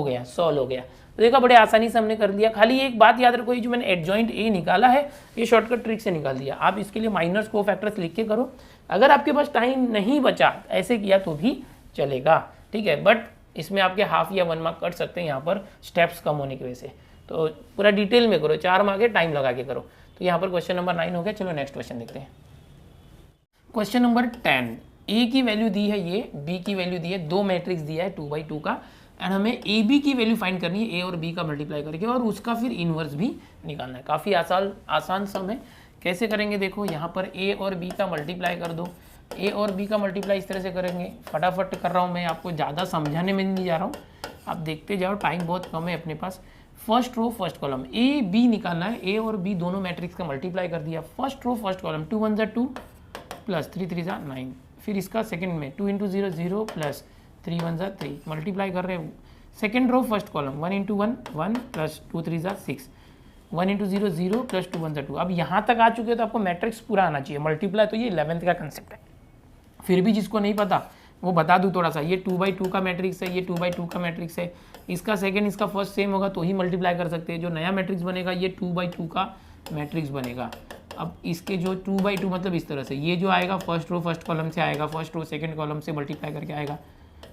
गया, सॉल्व हो गया। तो देखा बड़े आसानी से हमने कर लिया। खाली एक बात याद रखो, ये जो मैंने एडजॉइंट A निकाला है ये शॉर्टकट ट्रिक से निकाल दिया। आप इसके लिए माइनर्स कोफैक्टर्स लिख के करो। अगर आपके पास टाइम नहीं बचा ऐसे किया तो भी चलेगा, ठीक है, बट इसमें आपके हाफ या 1 मार्क कट सकते हैं यहाँ पर स्टेप्स कम होने की वजह से। तो पूरा डिटेल में करो, 4 मार्क है, टाइम लगा के करो। तो यहाँ पर क्वेश्चन नंबर 9 हो गया। चलो नेक्स्ट क्वेश्चन देखते हैं। क्वेश्चन नंबर 10, A की वैल्यू दी है, ये B की वैल्यू दी है, 2 मैट्रिक्स दिया है 2/2 का, एंड हमें AB की वैल्यू फाइंड करनी है A और B का मल्टीप्लाई करके, और उसका फिर इन्वर्स भी निकालना है। काफ़ी आसान सम है। कैसे करेंगे देखो, यहाँ पर A और B का मल्टीप्लाई कर दो। A और B का मल्टीप्लाई इस तरह से करेंगे, फटाफट कर रहा हूँ मैं, आपको ज़्यादा समझाने में नहीं जा रहा हूँ, आप देखते जाओ, टाइम बहुत कम है अपने पास। First row first column A B निकालना है, A और B दोनों मैट्रिक्स का मल्टीप्लाई कर दिया। फर्स्ट रो फर्स्ट कॉलम 2 1 ज़ा 2 + 3 3 ज़ा 9, फिर इसका सेकंड में 2 × 0 0 + 3 1 ज़ा 3, मल्टीप्लाई कर रहे हैं। सेकंड रो फर्स्ट कॉलम 1 × 1 1 + 2 3 ज़ा 6, 1 × 0 0 + 2 1 ज़ा 2। अब यहाँ तक आ चुके हो तो आपको मैट्रिक्स पूरा आना चाहिए, मल्टीप्लाई तो ये 11th का कंसेप्ट है। फिर भी जिसको नहीं पता वो बता दूँ थोड़ा सा, ये 2/2 का मैट्रिक्स है, ये 2/2 का मैट्रिक्स है, इसका सेकंड इसका फर्स्ट सेम होगा तो ही मल्टीप्लाई कर सकते हैं। जो नया मैट्रिक्स बनेगा ये 2/2 का मैट्रिक्स बनेगा। अब इसके जो 2/2 मतलब इस तरह से, ये जो आएगा फर्स्ट रो फर्स्ट कॉलम से आएगा, फर्स्ट रो सेकंड कॉलम से मल्टीप्लाई करके आएगा,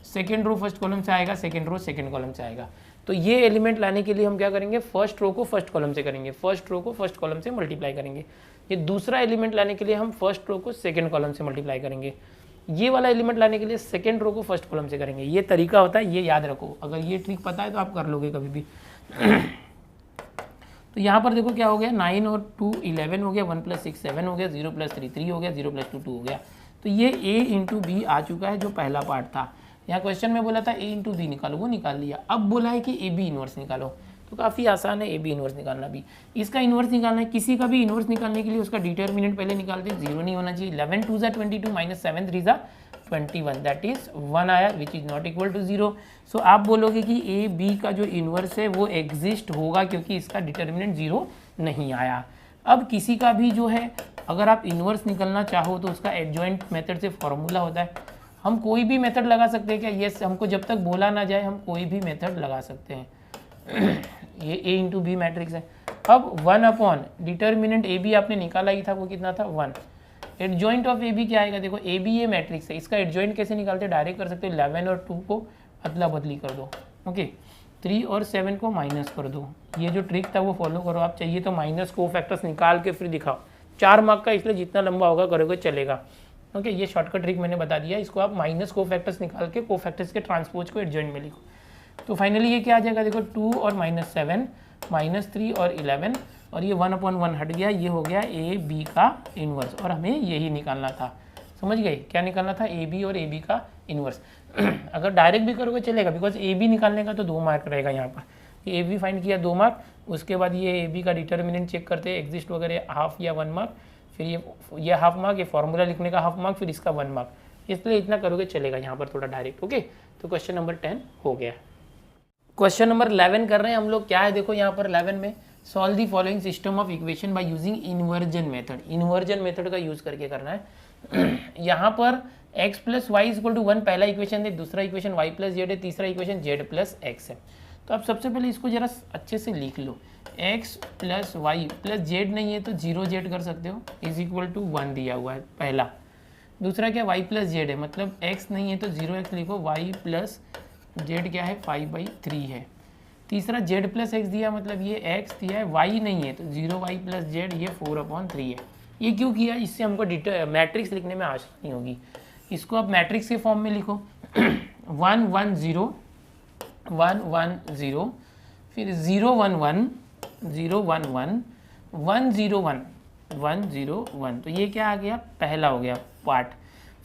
सेकंड रो फर्स्ट कॉलम से आएगा, सेकंड रो सेकंड कॉलम से आएगा। तो ये एलिमेंट लाने के लिए हम क्या करेंगे, फर्स्ट रो को फर्स्ट कॉलम से करेंगे, फर्स्ट रो को फर्स्ट कॉलम से मल्टीप्लाई करेंगे। ये दूसरा एलिमेंट लाने के लिए हम फर्स्ट रो को सेकंड कॉलम से मल्टीप्लाई करेंगे। ये वाला एलिमेंट लाने के लिए सेकंड रो को फर्स्ट कॉलम से करेंगे। ये तरीका होता है, ये याद रखो। अगर ये ट्रिक पता है तो आप कर लोगे कभी भी। तो यहाँ पर देखो क्या हो गया, 9 और 2 11 हो गया, 1 + 6 7 हो गया, 0 + 3 3 हो गया, 0 + 2 2 हो गया। तो ये A × B आ चुका है, जो पहला पार्ट था। यहाँ क्वेश्चन में बोला था A × B निकालो, वो निकाल लिया। अब बोला है कि AB इन्वर्स निकालो, तो काफ़ी आसान है AB इन्वर्स निकालना भी। इसका इन्वर्स निकालना है, किसी का भी इन्वर्स निकालने के लिए उसका डिटर्मिनेंट पहले निकालते हैं, 0 नहीं होना चाहिए। 11 2 ज़ा 22 -7 3 ज़ा 21, दैट इज 1 आया, which is not equal to 0। So आप बोलोगे कि AB का जो इन्वर्स है वो एग्जिस्ट होगा, क्योंकि इसका डिटर्मिनेंट 0 नहीं आया। अब किसी का भी जो है, अगर आप इन्वर्स निकलना चाहो तो उसका एडजॉइंट मेथड से फॉर्मूला होता है। हम कोई भी मेथड लगा सकते हैं क्या? यस, हमको जब तक बोला ना जाए हम कोई भी मेथड लगा सकते हैं। ये A × B मैट्रिक्स है। अब 1 डिटर्मिनेंट AB आपने निकाला ही था, वो कितना था 1। एडजॉइंट ऑफ AB क्या आएगा, देखो AB ये मैट्रिक्स है, इसका एडजॉइंट कैसे निकालते हैं, डायरेक्ट कर सकते हैं। 11 और 2 को अदला बदली कर दो, ओके, 3 और 7 को माइनस कर दो। ये जो ट्रिक था वो फॉलो करो आप। चाहिए तो माइनस को फैक्टर्स निकाल के फिर दिखाओ। 4 मार्क का, इसलिए जितना लंबा होगा करोगे चलेगा। ओके, ये शॉर्टकट ट्रिक मैंने बता दिया। इसको आप माइनस कोफैक्टर्स निकाल के कोफैक्टर्स के ट्रांसपोज को एडजॉइंट में लिखो। तो फाइनली ये क्या आ जाएगा, देखो 2 और -7 -3 और 11 और ये 1/1 हट गया, ये हो गया ए बी का इन्वर्स और हमें यही निकालना था। समझ गए क्या निकालना था, ए बी और ए बी का इन्वर्स। अगर डायरेक्ट भी करोगे चलेगा, बिकॉज ए बी निकालने का तो 2 मार्क रहेगा यहाँ पर। ए बी फाइंड किया 2 मार्क, उसके बाद ये ए बी का डिटर्मिनेंट चेक करते हैं, एग्जिस्ट वगैरह हाफ या 1 मार्क, फिर ये हाफ मार्क, ये फॉर्मूला लिखने का हाफ मार्क, फिर इसका 1 मार्क। इसलिए इतना करोगे चलेगा यहाँ पर थोड़ा डायरेक्ट। ओके, तो क्वेश्चन नंबर 10 हो गया। क्वेश्चन नंबर 11 कर रहे हैं हम लोग। क्या है देखो यहाँ पर 11 में, solve the following system of equation by using inversion method. Inversion method का यूज करके करना है। यहाँ पर x + y = 1 पहला इक्वेशन है, दूसरा इक्वेशन y + z है, तीसरा इक्वेशन z + x है। तो आप सबसे पहले इसको जरा अच्छे से लिख लो, x + y + z नहीं है तो 0z कर सकते हो, = 1 दिया हुआ है पहला। दूसरा क्या, y + z है, मतलब x नहीं है तो 0x लिखो, y + z क्या है 5/3 है। तीसरा z + x दिया, मतलब ये x दिया है, y नहीं है तो 0y + z, ये 4/3 है। ये क्यों किया, इससे हमको मैट्रिक्स लिखने में आसानी होगी। इसको आप मैट्रिक्स के फॉर्म में लिखो 1 1 0 1 1 0, फिर 0 1 1 0 1 1 1 0 1 1 0 1। तो ये क्या आ गया, पहला हो गया पार्ट।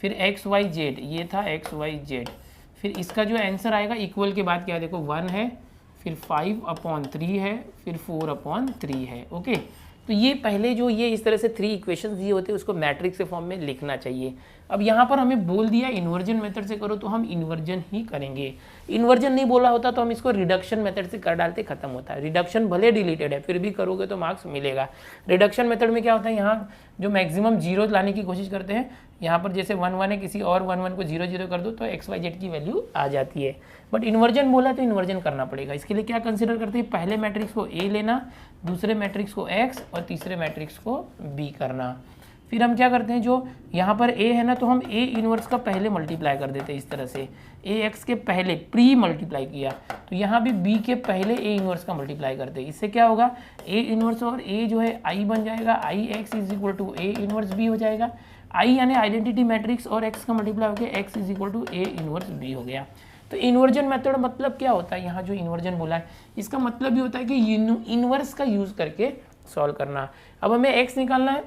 फिर x y z, ये था x y z। फिर इसका जो आंसर आएगा इक्वल के बाद क्या है देखो 1 है, फिर 5/3 है, फिर 4/3 है। ओके, तो ये पहले जो ये इस तरह से 3 इक्वेशंस दिए होते हैं उसको मैट्रिक्स के फॉर्म में लिखना चाहिए। अब यहाँ पर हमें बोल दिया इन्वर्जन मेथड से करो तो हम इन्वर्जन ही करेंगे। इन्वर्जन नहीं बोला होता तो हम इसको रिडक्शन मेथड से कर डालते, खत्म होता है। रिडक्शन भले डिलीटेड है फिर भी करोगे तो मार्क्स मिलेगा। रिडक्शन मेथड में क्या होता है, यहाँ जो मैक्सिमम जीरो लाने की कोशिश करते हैं, यहाँ पर जैसे 1 1 है, किसी और 1 1 को 0 0 कर दो तो x y z की वैल्यू आ जाती है। बट इन्वर्जन बोला तो इन्वर्जन करना पड़ेगा। इसके लिए क्या कंसिडर करते हैं, पहले मैट्रिक्स को a लेना, दूसरे मैट्रिक्स को x और तीसरे मैट्रिक्स को b करना। फिर हम क्या करते हैं, जो यहाँ पर a है ना तो हम a इन्वर्स का पहले मल्टीप्लाई कर देते हैं इस तरह से, ax के पहले प्री मल्टीप्लाई किया तो यहाँ भी b के पहले a इन्वर्स का मल्टीप्लाई करते हैं। इससे क्या होगा, a इन्वर्स और a जो है i बन जाएगा, ix = a इन्वर्स b हो जाएगा। i यानी आइडेंटिटी मैट्रिक्स और x का मल्टीप्लाई होकर x = a इन्वर्स b हो गया। तो इन्वर्जन मेथड मतलब क्या होता है, यहाँ जो इन्वर्जन बोला है इसका मतलब ये होता है कि इन्वर्स का यूज़ करके सॉल्व करना। अब हमें x निकालना है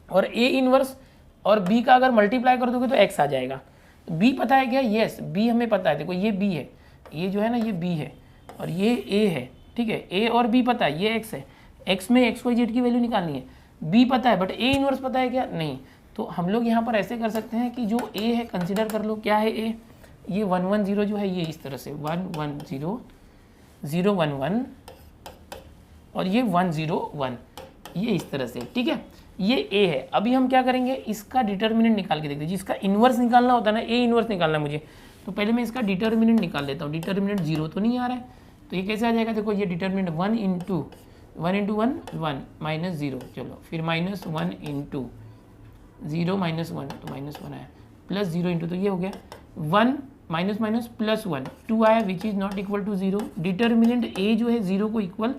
और a इन्वर्स और b का अगर मल्टीप्लाई कर दोगे तो x आ जाएगा। b पता है क्या, यस b हमें पता है, देखो ये b है, ये जो है ना ये b है और ये a है, ठीक है। a और b पता है, ये x है, x में x y z की वैल्यू निकालनी है। b पता है बट a इन्वर्स पता है क्या, नहीं। तो हम लोग यहाँ पर ऐसे कर सकते हैं कि जो a है कंसिडर कर लो, क्या है a, ये 1 1 0 जो है ये इस तरह से 1 1 0 0 1 1 और ये 1 0 1, ये इस तरह से, ठीक है। ये a है। अभी हम क्या करेंगे, इसका डिटर्मिनेंट निकाल के देखते हैं। जिसका इन्वर्स निकालना होता है ना, a इन्वर्स निकालना है मुझे, तो पहले मैं इसका डिटर्मिनेंट निकाल लेता हूँ। डिटर्मिनेंट 0 तो नहीं आ रहा है तो ये कैसे आ जाएगा, देखो ये डिटर्मिनेंट 1 × 1 1 -0, चलो फिर -1 × 0 -1 तो -1 आया, +0 × तो ये हो गया 1 +1 2 आया which is not equal to 0। Determinant a जो है 0 को इक्वल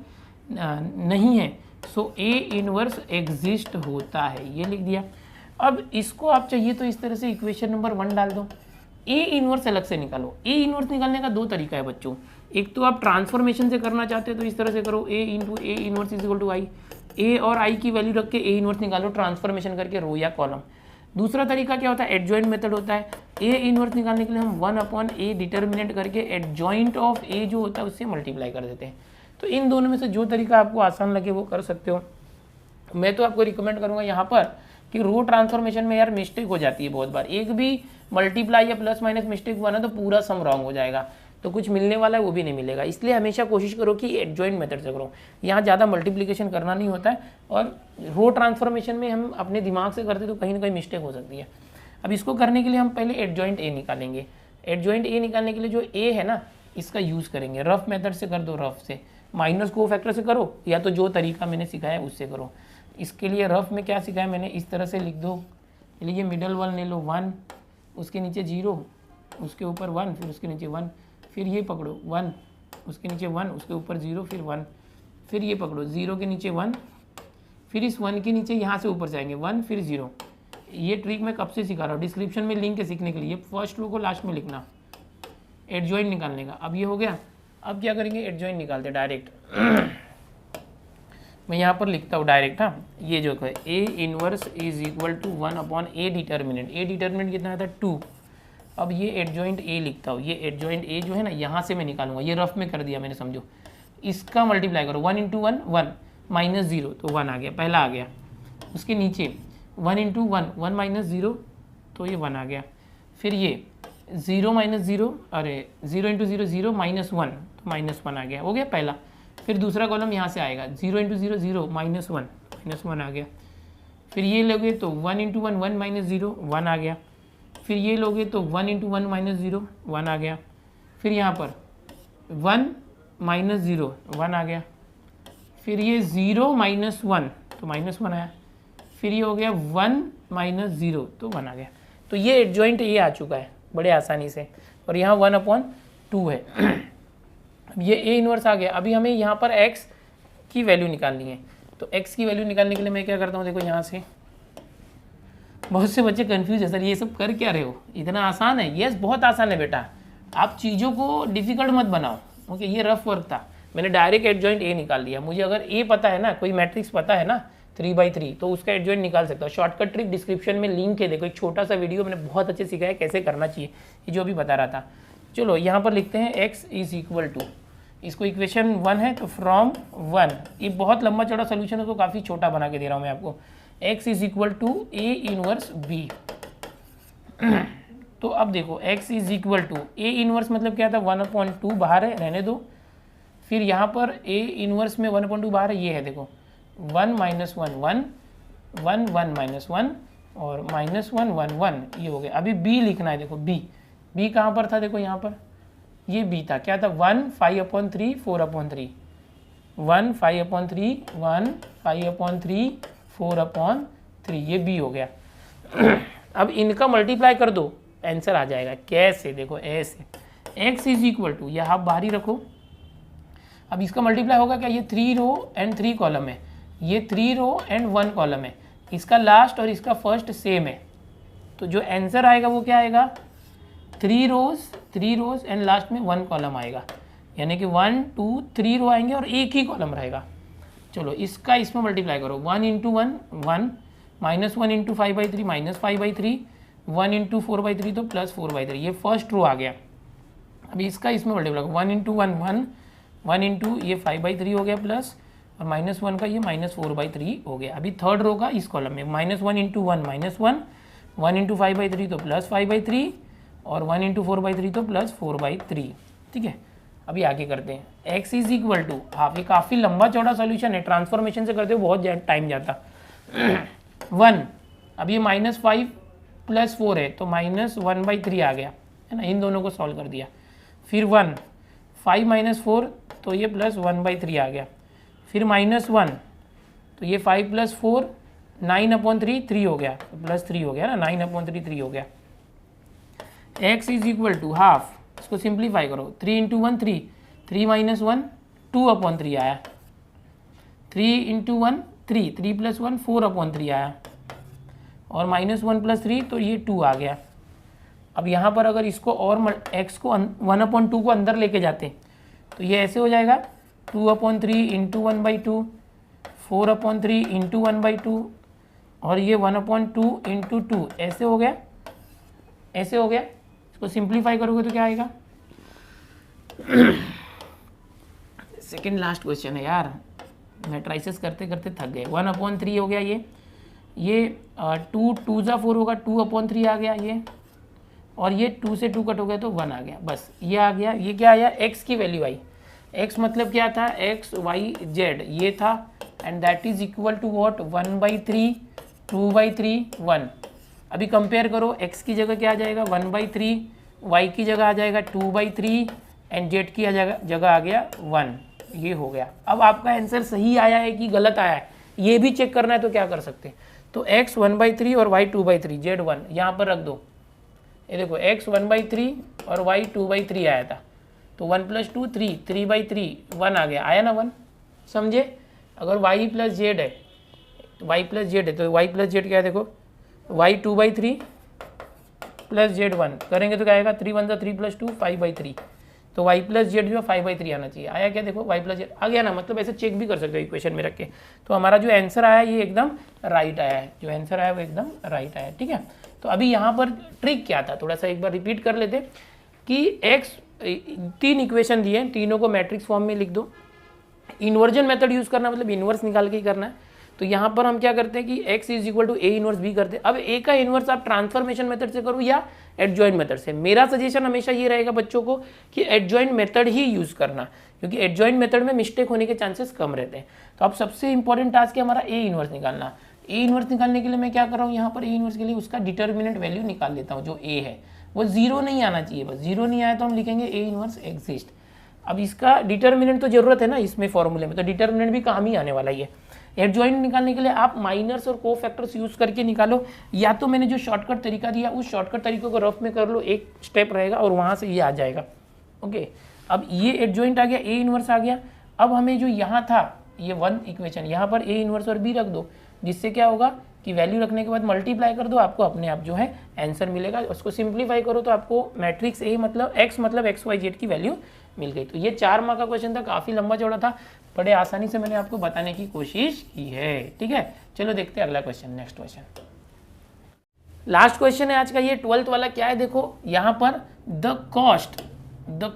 नहीं है, सो a इन्वर्स एग्जिस्ट होता है, ये लिख दिया। अब इसको आप चाहिए तो इस तरह से इक्वेशन नंबर 1 डाल दो, a इन्वर्स अलग से निकालो। a इन्वर्स निकालने का 2 तरीका है बच्चों, एक तो आप ट्रांसफॉर्मेशन से करना चाहते हो तो इस तरह से करो, a × a inverse = i, a और i की वैल्यू रख के a इन्वर्स निकालो ट्रांसफॉर्मेशन करके रो या कॉलम। दूसरा तरीका क्या होता है, एडजॉइंट मेथड होता है। a इन्वर्स निकालने के लिए हम 1/a डिटर्मिनेंट करके एडजॉइंट ऑफ a जो होता है उससे मल्टीप्लाई कर देते हैं। तो इन दोनों में से जो तरीका आपको आसान लगे वो कर सकते हो। मैं तो आपको रिकमेंड करूंगा यहाँ पर कि रो ट्रांसफॉर्मेशन में यार मिस्टेक हो जाती है बहुत बार, एक भी मल्टीप्लाई या प्लस माइनस मिस्टेक हुआ ना तो पूरा सम रॉन्ग हो जाएगा, तो कुछ मिलने वाला है वो भी नहीं मिलेगा। इसलिए हमेशा कोशिश करो कि एडजॉइंट मेथड से करो, यहाँ ज़्यादा मल्टीप्लिकेशन करना नहीं होता है। और रो ट्रांसफॉर्मेशन में हम अपने दिमाग से करते तो कहीं ना कहीं मिस्टेक हो सकती है। अब इसको करने के लिए हम पहले एडजॉइंट ए निकालेंगे। एडजॉइंट ए निकालने के लिए जो ए है ना इसका यूज़ करेंगे, रफ मेथड से कर दो, रफ से माइनस को फैक्टर से करो या तो जो तरीका मैंने सिखाया उससे करो। इसके लिए रफ में क्या सिखाया मैंने, इस तरह से लिख दो, ये मिडल वन ले लो 1, उसके नीचे 0, उसके ऊपर 1, फिर उसके नीचे 1, फिर ये पकड़ो 1, उसके नीचे 1, उसके ऊपर 0, फिर 1, फिर ये पकड़ो 0 के नीचे 1, फिर इस 1 के नीचे यहाँ से ऊपर जाएंगे 1, फिर 0, ये ट्रिक मैं कब से सिखा रहा हूँ, डिस्क्रिप्शन में लिंक है सीखने के लिए। फर्स्ट रो को लास्ट में लिखना, एडजॉइंट निकालने का। अब ये हो गया, अब क्या करेंगे, एडजॉइंट निकालते डायरेक्ट। मैं यहाँ पर लिखता हूँ डायरेक्ट। हाँ, ये जो है A inverse is equal to 1/a determinant. A determinant कितना आता है 2। अब ये एडजॉइंट ए लिखता हूँ, ये एडजॉइंट ए जो है ना यहाँ से मैं निकालूंगा, ये रफ में कर दिया मैंने, समझो। इसका मल्टीप्लाई करो, 1 × 1 1 माइनस 0 तो 1 आ गया, पहला आ गया। उसके नीचे 1 × 1 1 माइनस 0 तो ये 1 आ गया। फिर ये 0 माइनस 0, अरे 0 × 0 0 माइनस 1 तो माइनस 1 आ गया, हो गया पहला। फिर दूसरा कॉलम यहाँ से आएगा, 0 × 0 0 माइनस 1 आ गया। फिर ये लोगे तो 1 × 1 1 माइनस 0 1 आ गया। फिर ये लोगे तो 1 × 1 माइनस 0 1 आ गया। फिर यहाँ पर 1 माइनस 0 1 आ गया। फिर ये 0 माइनस 1 तो माइनस 1 आया। फिर ये हो गया 1 माइनस 0 तो 1 आ गया। तो ये एडजॉइंट ये आ चुका है बड़े आसानी से, और यहाँ 1/2 है। अब ये ए इनवर्स आ गया। अभी हमें यहाँ पर x की वैल्यू निकालनी है, तो x की वैल्यू निकालने के लिए मैं क्या करता हूँ, देखो यहाँ से बहुत से बच्चे कंफ्यूज है, सर ये सब कर क्या रहे हो, इतना आसान है। यस बहुत आसान है बेटा, आप चीज़ों को डिफ़िकल्ट मत बनाओ। ओके, ये रफ वर्क था, मैंने डायरेक्ट एडजॉइंट ए निकाल दिया। मुझे अगर ए पता है ना, कोई मैट्रिक्स पता है ना 3/3, तो उसका एडजॉइंट निकाल सकता हूँ। शॉर्टकट ट्रिक डिस्क्रिप्शन में लिंक है, देखो एक छोटा सा वीडियो मैंने बहुत अच्छे सिखाया कैसे करना चाहिए, ये जो अभी बता रहा था। चलो यहाँ पर लिखते हैं x इज इक्वल टू, इसको इक्वेशन 1 है तो फ्रॉम 1, ये बहुत लंबा चौड़ा सोल्यूशन है तो काफ़ी छोटा बना के दे रहा हूँ मैं आपको। x is equal to A inverse B. तो अब देखो x is equal to A inverse मतलब क्या था, 1/2 बाहर है, रहने दो। फिर यहाँ पर a इनवर्स में 1/2 बाहर है, ये है देखो 1 माइनस 1 1 1 1 माइनस 1 और माइनस 1 1 1, ये हो गया। अभी b लिखना है, देखो b कहाँ पर था, देखो यहाँ पर ये b था, क्या था 1 5/3 4/3 1 5/3 1 5/3 4/3, ये b हो गया। अब इनका मल्टीप्लाई कर दो, आंसर आ जाएगा। कैसे, देखो ऐसे, x इज इक्वल टू, यह आप बाहर ही रखो। अब इसका मल्टीप्लाई होगा क्या, ये 3 रो एंड 3 कॉलम है, ये 3 रो एंड 1 कॉलम है, इसका लास्ट और इसका फर्स्ट सेम है, तो जो आंसर आएगा वो क्या आएगा, 3 रोज एंड लास्ट में 1 कॉलम आएगा, यानी कि 1 2 3 रो आएंगे और एक ही कॉलम रहेगा। चलो इसका इसमें मल्टीप्लाई करो, 1 × 1 1 माइनस 1 × 5/3 माइनस 5/3 1 × 4/3 तो प्लस 4/3, ये फर्स्ट रो आ गया। अभी इसका इसमें मल्टीप्लाई करो, 1 × 1 1 1 × ये 5/3 हो गया प्लस, और -1 का ये -4/3 हो गया। अभी थर्ड रो का इस कॉलम में -1 × 1 -1 1 × 5/3 तो प्लस 5/3 और 1 × 4/3 तो प्लस 4/3। ठीक है, अभी आगे करते हैं। x is equal to half, ये काफ़ी लंबा चौड़ा सॉल्यूशन है, ट्रांसफॉर्मेशन से करते हो बहुत टाइम जाता। 1, अब ये -5 + 4 है तो -1/3 आ गया है ना, इन दोनों को सॉल्व कर दिया। फिर 1 5 - 4 तो ये +1/3 आ गया। फिर -1 तो ये 5 + 4 9/3 3 हो गया, +3 हो गया ना, 9/3 3 हो गया। x is equal to half, इसको सिंप्लीफाई करो, 3 × 1 3 3 - 1 2/3 आया, 3 × 1 3 3 + 1 4/3 आया, और -1 + 3 तो ये 2 आ गया। अब यहाँ पर अगर इसको और x को 1/2 को अंदर लेके जाते तो ये ऐसे हो जाएगा, 2/3 × 1/2 4/3 × 1/2 और ये 1/2 × 2 ऐसे हो गया, ऐसे हो गया। इसको सिंप्लीफाई करोगे तो क्या आएगा। सेकेंड लास्ट क्वेश्चन है यार, मैट्राइसेस करते करते थक गए। 1/3 हो गया, ये 2 2 × 4 होगा, 2/3 आ गया ये, और ये 2 से 2 कट हो गया तो 1 आ गया, बस ये आ गया। ये क्या आया, x की वैल्यू आई। x मतलब क्या था, x y z ये था, and that is equal to what, 1/3 2/3 1। अभी कंपेयर करो, x की जगह क्या आ जाएगा 1/3, y की जगह आ जाएगा 2/3 एंड z की जगह आ गया 1, ये हो गया। अब आपका आंसर सही आया है कि गलत आया है ये भी चेक करना है, तो क्या कर सकते हैं, तो x 1/3 और y 2/3 z 1 यहाँ पर रख दो। ये देखो x 1/3 और y 2/3 आया था, तो 1 + 2 3 3/3 1 आ गया, आया ना 1, समझे। अगर y + z है, y + z है तो y + z क्या है, देखो y2/3 प्लस z1 करेंगे तो क्या आएगा 3 × 1 = 3 + 2 5/3। तो y प्लस जेड जो है 5/3 आना चाहिए। आया क्या? देखो y प्लस जेड आ गया ना, मतलब ऐसे चेक भी कर सकते हो इक्वेशन में रख के। तो हमारा जो आंसर आया ये एकदम राइट आया है, जो आंसर आया वो एकदम राइट आया है। ठीक है, तो अभी यहाँ पर ट्रिक क्या था थोड़ा सा एक बार रिपीट कर लेते कि x 3 इक्वेशन दिए, तीनों को मैट्रिक्स फॉर्म में लिख दो। इन्वर्जन मेथड यूज़ करना मतलब इन्वर्स निकाल के ही करना है। तो यहाँ पर हम क्या करते हैं कि x = a इनवर्स b करते हैं। अब a का इनवर्स आप ट्रांसफॉर्मेशन मेथड से करो या एडजॉइंट मेथड से। मेरा सजेशन हमेशा ये रहेगा बच्चों को कि एडजॉइंट मेथड ही यूज़ करना, क्योंकि एडजॉइंट मेथड में मिस्टेक होने के चांसेस कम रहते हैं। तो अब सबसे इंपॉर्टेंट टास्क है हमारा a इनवर्स निकालना। a इनवर्स निकालने के लिए मैं क्या कर रहा हूँ, यहाँ पर a इनवर्स के लिए उसका डिटर्मिनेंट वैल्यू निकाल लेता हूँ। जो a है वो 0 नहीं आना चाहिए, बस 0 नहीं आया तो हम लिखेंगे a इनवर्स एग्जिस्ट। अब इसका डिटर्मिनेंट तो जरूरत है ना इसमें फॉर्मूले में, तो डिटर्मिनेंट भी काम ही आने वाला ही है। एडजॉइंट निकालने के लिए आप माइनर्स और कोफैक्टर्स यूज करके निकालो, या तो मैंने जो शॉर्टकट तरीका दिया उस शॉर्टकट तरीके को रफ में कर लो, एक स्टेप रहेगा और वहाँ से ये आ जाएगा। ओके, अब ये एडजॉइंट आ गया, ए इनवर्स आ गया। अब हमें जो यहाँ था ये 1 इक्वेशन, यहाँ पर ए इनवर्स और बी रख दो, जिससे क्या होगा कि वैल्यू रखने के बाद मल्टीप्लाई कर दो, आपको अपने आप जो है आंसर मिलेगा। उसको सिंप्लीफाई करो तो आपको मैट्रिक्स ए मतलब x मतलब XYZ की वैल्यू मिल गई। तो ये 4 मार्क का क्वेश्चन था, काफ़ी लंबा चौड़ा था, बड़े आसानी से मैंने आपको बताने की कोशिश की है। ठीक है, चलो देखते हैं अगला question, next question. Last question है आज का, ये 12th वाला। क्या है देखो, यहाँ पर the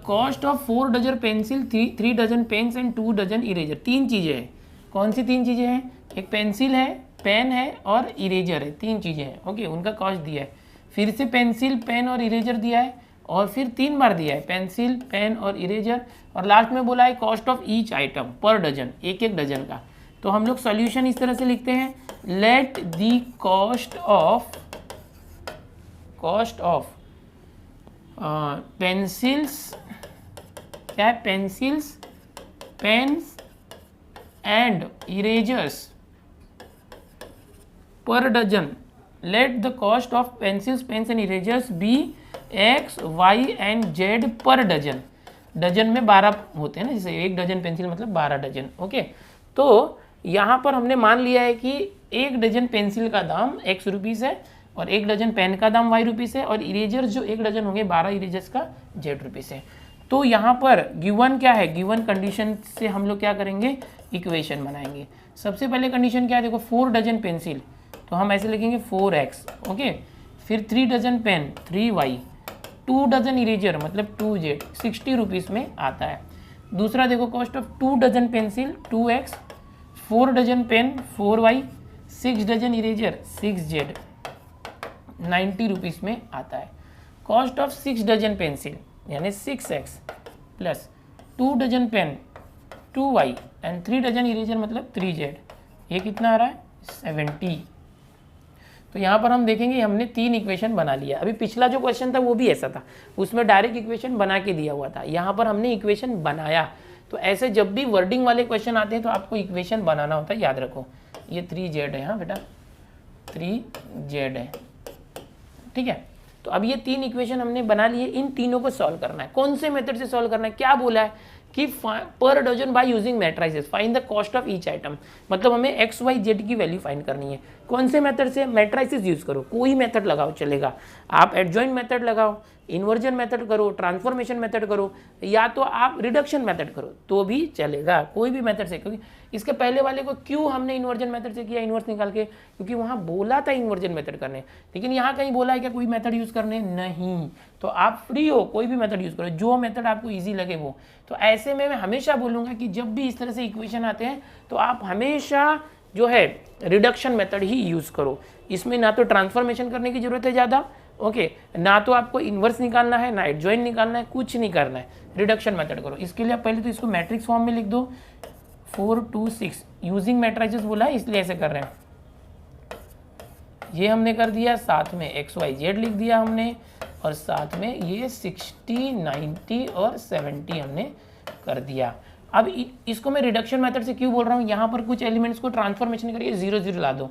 cost of 4 dozen pencil, 3 dozen pens and 2 dozen eraser. 3 चीज़ें हैं। कौन सी 3 चीज़ें हैं? एक पेंसिल है, पेन है और इरेजर है, 3 चीज़ें हैं। ओके, उनका कॉस्ट दिया है। फिर से पेंसिल, पेन और इरेजर दिया है, और फिर 3 बार दिया है पेंसिल, पेन और इरेजर, और लास्ट में बोला है cost of each item per dozen, एक एक डजन का। तो हम लोग सॉल्यूशन इस तरह से लिखते हैं, let the cost of pencils, क्या है, pencils, pens and erasers per dozen, let the cost of pencils, pens and erasers be x, y and z per dozen. Dozen में 12 होते हैं ना, जैसे 1 डजन पेंसिल मतलब 12 डजन। ओके, तो यहाँ पर हमने मान लिया है कि 1 डजन पेंसिल का दाम x रुपीज़ है, और 1 डजन पेन का दाम y रुपीज़ है, और इरेजर्स जो 1 डजन होंगे 12 इरेजर्स का z रुपीज़ है। तो यहाँ पर गिवन क्या है, गिवन कंडीशन से हम लोग क्या करेंगे, इक्वेशन बनाएंगे। सबसे पहले कंडीशन क्या है देखो, 4 डजन पेंसिल, तो हम ऐसे लिखेंगे 4x। ओके, फिर 3 dozen pen 3y, 2 dozen eraser मतलब 2z 60 रुपीज़ में आता है। दूसरा देखो, cost of 2 dozen pencil 2x, 4 dozen pen 4y, 6 dozen eraser 6z 90 rupees में आता है। कॉस्ट ऑफ 6 डजन पेंसिल यानी 6x plus 2 dozen pen 2y and 3 dozen eraser मतलब 3z, ये कितना आ रहा है 70। तो यहाँ पर हम देखेंगे हमने 3 इक्वेशन बना लिया। अभी पिछला जो क्वेश्चन था वो भी ऐसा था, उसमें डायरेक्ट इक्वेशन बना के दिया हुआ था, यहाँ पर हमने इक्वेशन बनाया। तो ऐसे जब भी वर्डिंग वाले क्वेश्चन आते हैं तो आपको इक्वेशन बनाना होता है, याद रखो। ये 3z है, हाँ बेटा 3z है, ठीक है। तो अब ये 3 इक्वेशन हमने बना लिए, इन तीनों को सॉल्व करना है। कौन से मेथड से सॉल्व करना है, क्या बोला है कि per dozen by using matrices find the cost of each item, मतलब हमें एक्स वाई जेड की वैल्यू फाइंड करनी है। कौन से मेथड से, मैट्राइसेस यूज करो, कोई मेथड लगाओ चलेगा। आप एडजॉइंट मेथड लगाओ, इन्वर्जन मेथड करो, ट्रांसफॉर्मेशन मेथड करो, या तो आप रिडक्शन मेथड करो तो भी चलेगा, कोई भी मेथड से। क्योंकि इसके पहले वाले को क्यों हमने इन्वर्जन मेथड से किया, इन्वर्स निकाल के, क्योंकि वहाँ बोला था इन्वर्जन मेथड करने, लेकिन यहाँ कहीं बोला है क्या कोई मेथड यूज करने, नहीं। तो आप फ्री हो, कोई भी मेथड यूज करो, जो मेथड आपको ईजी लगे वो। तो ऐसे में मैं हमेशा बोलूँगा कि जब भी इस तरह से इक्वेशन आते हैं तो आप हमेशा जो है रिडक्शन मेथड ही यूज़ करो। इसमें ना तो ट्रांसफॉर्मेशन करने की जरूरत है ज़्यादा, ओके, ना तो आपको इन्वर्स निकालना है, ना एडजॉइंट निकालना है, कुछ नहीं करना है, रिडक्शन मेथड करो। इसके लिए आप पहले तो इसको मैट्रिक्स फॉर्म में लिख दो, 4 2 6 यूजिंग मैट्रिसेस बोला है इसलिए ऐसे कर रहे हैं। ये हमने कर दिया, साथ में एक्स वाई जेड लिख दिया हमने, और साथ में ये 60 90 और 70 हमने कर दिया। अब इसको मैं रिडक्शन मेथड से क्यों बोल रहा हूँ, यहाँ पर कुछ एलिमेंट्स को ट्रांसफॉर्मेशन करिए, 0 0 ला दो,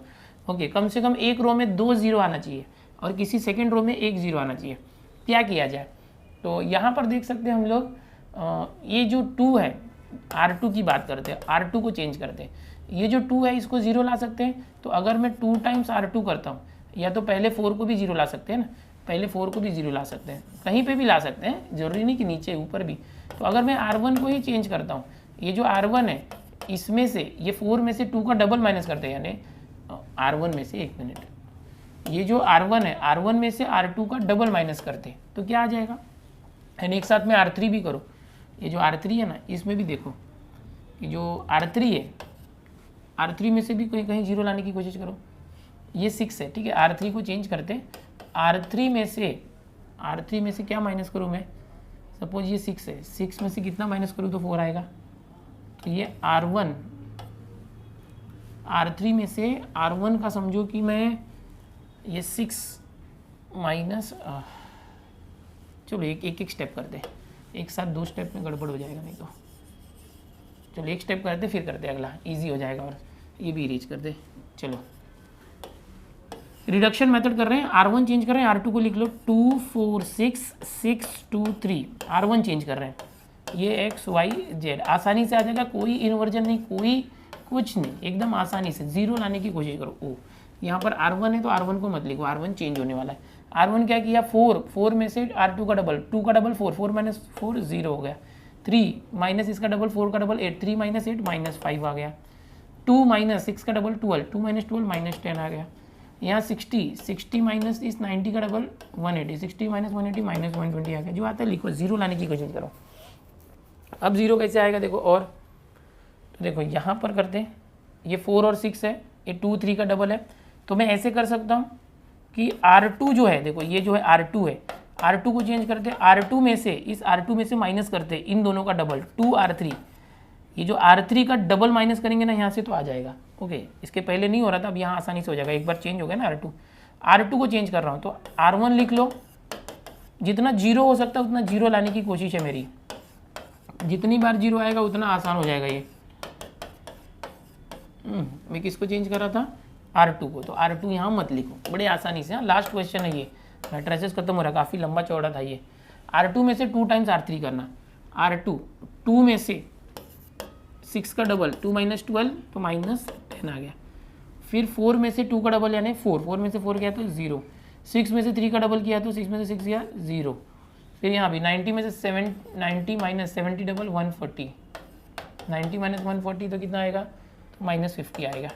ओके, कम से कम एक रो में 2 0 आना चाहिए और किसी सेकेंड रो में 1 0 आना चाहिए। क्या किया जाए, तो यहाँ पर देख सकते हैं हम लोग, ये जो 2 है, R2 की बात करते हैं, R2 को चेंज करते हैं। ये जो 2 है इसको 0 ला सकते हैं, तो अगर मैं 2 टाइम्स R2 करता हूँ, या तो पहले 4 को भी 0 ला सकते हैं ना, पहले 4 को भी 0 ला सकते हैं, कहीं पे भी ला सकते हैं, ज़रूरी नहीं कि नीचे ऊपर भी। तो अगर मैं R1 को ही चेंज करता हूँ, ये जो R1 है इसमें से ये 4 में से 2 का डबल माइनस करते हैं, यानी R1 में से, एक मिनट, ये जो R1 है R1 में से R2 का डबल माइनस करते हैं तो क्या आ जाएगा, यानी एक साथ में R3 भी करो। ये जो R3 है ना, इसमें भी देखो कि जो R3 है, R3 में से भी कहीं कहीं 0 लाने की कोशिश करो। ये 6 है, ठीक है, R3 को चेंज करते, R3 में से क्या माइनस करूँ मैं, सपोज ये 6 है, 6 में से कितना माइनस करूँ तो 4 आएगा। तो ये R3 में से R1 का समझो कि मैं ये 6 माइनस, चलो एक स्टेप करते, एक साथ 2 स्टेप में गड़बड़ हो जाएगा नहीं तो। चलो एक स्टेप करते फिर करते अगला, इजी हो जाएगा, और ये भी रीच कर दे। चलो रिडक्शन मेथड कर रहे हैं, R1 चेंज कर रहे हैं, R2 को लिख लो 2 4 6 6 2 3, R1 चेंज कर रहे हैं, ये x y z आसानी से आ जाएगा, कोई इन्वर्जन नहीं, कोई कुछ नहीं, एकदम आसानी से 0 लाने की कोशिश करो। ओ यहाँ पर R1 है तो R1 को मत लिखो, R1 चेंज होने वाला है। R1 क्या किया, 4 में से R2 का डबल, 2 का डबल 4, 4 माइनस 4 0 हो गया, 3 माइनस इसका डबल 4 का डबल 8, 3 माइनस 8 माइनस 5 आ गया, 2 माइनस 6 का डबल 12, 2 माइनस 12 माइनस 10 आ गया। यहाँ 60 माइनस इस 90 का डबल 180, 60 माइनस 180 माइनस 120 आ गया, जो आता है लिखो, 0 लाने की कोशिश करो। अब 0 कैसे आएगा देखो, और तो देखो यहाँ पर करते हैं, ये 4 और 6 है, ये 2 3 का डबल है, तो मैं ऐसे कर सकता हूँ कि R2 जो है, देखो ये जो है R2 है, R2 को चेंज करते, R2 में से, इस R2 में से माइनस करते इन दोनों का डबल 2R3, ये जो R3 का डबल माइनस करेंगे ना यहाँ से तो आ जाएगा। ओके, इसके पहले नहीं हो रहा था, अब यहाँ आसानी से हो जाएगा, एक बार चेंज हो गया ना R2 को चेंज कर रहा हूँ तो R1 लिख लो, जितना 0 हो सकता है उतना 0 लाने की कोशिश है मेरी, जितनी बार 0 आएगा उतना आसान हो जाएगा ये। मैं किसको चेंज कर रहा था, R2 को, तो R2 यहाँ मत लिखो, बड़े आसानी से। लास्ट क्वेश्चन है ये, मैट्रिसेस खत्म हो रहा है, काफ़ी लंबा चौड़ा था ये। R2 में से 2 टाइम्स R3 करना, R2 2 में से 6 का डबल 2 माइनस 12 तो माइनस 10 आ गया, फिर 4 में से 2 का डबल यानी 4 में से 4 किया तो 0, 6 में से 3 का डबल किया तो 6 में से 6 किया 0, फिर यहाँ भी 90 में से 90 माइनस 70 डबल 140, 90 माइनस 140 तो कितना आएगा, तो माइनस 50 आएगा।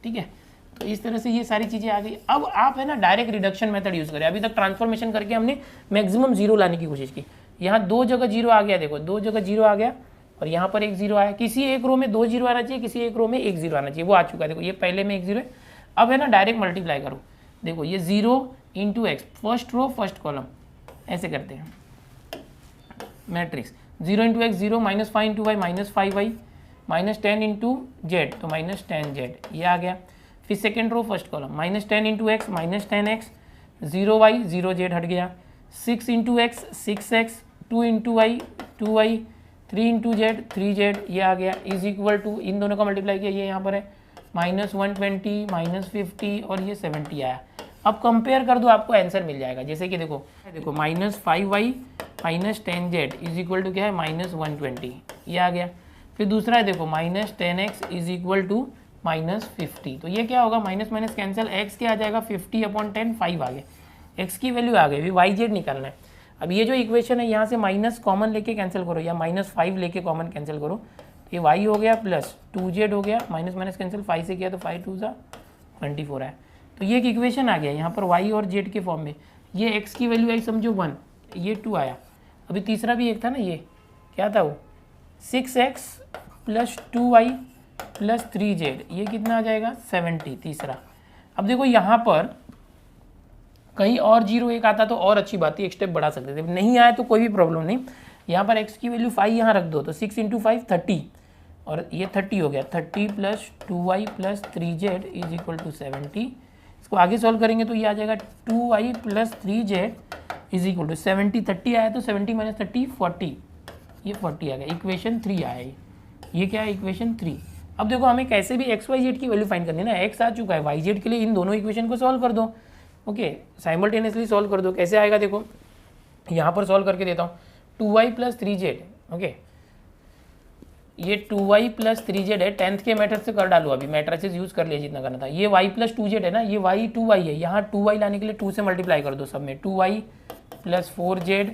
ठीक है, तो इस तरह से ये सारी चीज़ें आ गई। अब आप है ना डायरेक्ट रिडक्शन मेथड यूज़ करें, अभी तक ट्रांसफॉर्मेशन करके हमने मैक्सिमम 0 लाने की कोशिश की, यहाँ 2 जगह 0 आ गया, देखो 2 जगह 0 आ गया और यहाँ पर एक 0 आया, किसी एक रो में 2 0 आना चाहिए, किसी एक रो में 1 0 आना चाहिए, वो आ चुका है, देखो ये पहले में 1 0 है। अब है ना डायरेक्ट मल्टीप्लाई करो, देखो ये 0 into x, first row first column, ऐसे करते हैं matrix, 0 into x 0, minus 5 into y minus 5y, minus 10 into z तो माइनस 10z, ये आ गया। फिर second row first column, minus 10 into x minus 10x, 0y 0z हट गया, 6 into x 6x, 2 into y 2y, 3 into z 3z, ये आ गया, इज इक्वल टू, इन दोनों का मल्टीप्लाई किया, ये यहाँ पर है माइनस 120 माइनस 50 और ये 70 आया। अब कंपेयर कर दो, आपको आंसर मिल जाएगा, जैसे कि देखो minus 5y minus 10z is equal to क्या है, माइनस 120, ये आ गया। फिर दूसरा है देखो minus 10x is equal to minus 50, तो ये क्या होगा, माइनस माइनस कैंसिल, x क्या आ जाएगा 50/10, 5 आ गया, x की वैल्यू आ गई, अभी yz निकालना है। अब ये जो इक्वेशन है यहाँ से माइनस कॉमन लेके कैंसिल करो, या माइनस 5 लेके कॉमन कैंसिल करो, ये y हो गया प्लस 2z हो गया, माइनस माइनस कैंसिल 5 से किया तो 5 2 24 है। तो ये एक इक्वेशन आ गया यहाँ पर y और z के फॉर्म में, ये x की वैल्यू आई समझो 1, ये 2 आया। अभी तीसरा भी एक था ना, ये क्या था वो 6x plus 2y plus 3z, ये कितना आ जाएगा 70 तीसरा। अब देखो यहाँ पर कहीं और 0 1 आता तो और अच्छी बात है, एक स्टेप बढ़ा सकते थे, नहीं आया तो कोई भी प्रॉब्लम नहीं। यहाँ पर x की वैल्यू 5 यहाँ रख दो तो 6 इंटू 5 30 और ये 30 हो गया, 30 plus 2y plus 3z is equal to 70। इसको आगे सॉल्व करेंगे तो ये आ जाएगा 2y plus 3z is equal to 70, 30 आया तो 70 माइनस 30 40, ये 40 आ गया, इक्वेशन 3 आया ये क्या है इक्वेशन 3। अब देखो हमें कैसे भी x y z की वैल्यू फाइंड करनी है ना, x आ चुका है, y z के लिए इन दोनों इक्वेशन को सॉल्व कर दो। ओके, साइमल्टेनियसली सॉल्व कर दो, कैसे आएगा देखो यहाँ पर सॉल्व करके देता हूँ, 2y प्लस 3z, ओके ये 2y प्लस 3z है, 10th के मेथड से कर डालो, अभी मैट्रिसेस यूज कर लिया जितना करना था। ये y प्लस 2z है ना, ये y 2y है, यहाँ 2y लाने के लिए 2 से मल्टीप्लाई कर दो सब में, 2y प्लस 4z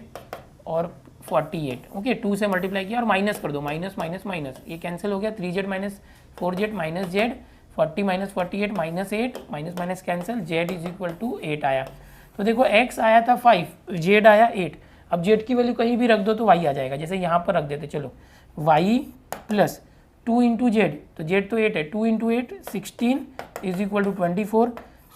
और 48, ओके 2 से मल्टीप्लाई किया और माइनस कर दो, माइनस माइनस माइनस, ये कैंसिल हो गया, 3z minus 4z minus z, 40 minus 48 minus 8, minus minus cancel, z is equal to 8 आया। तो देखो x आया था 5, z आया 8, अब z की वैल्यू कहीं भी रख दो तो y आ जाएगा, जैसे यहाँ पर रख देते, चलो y प्लस 2 इंटू जेड, तो z तो 8 है, 2 into 8 16 is equal to 24,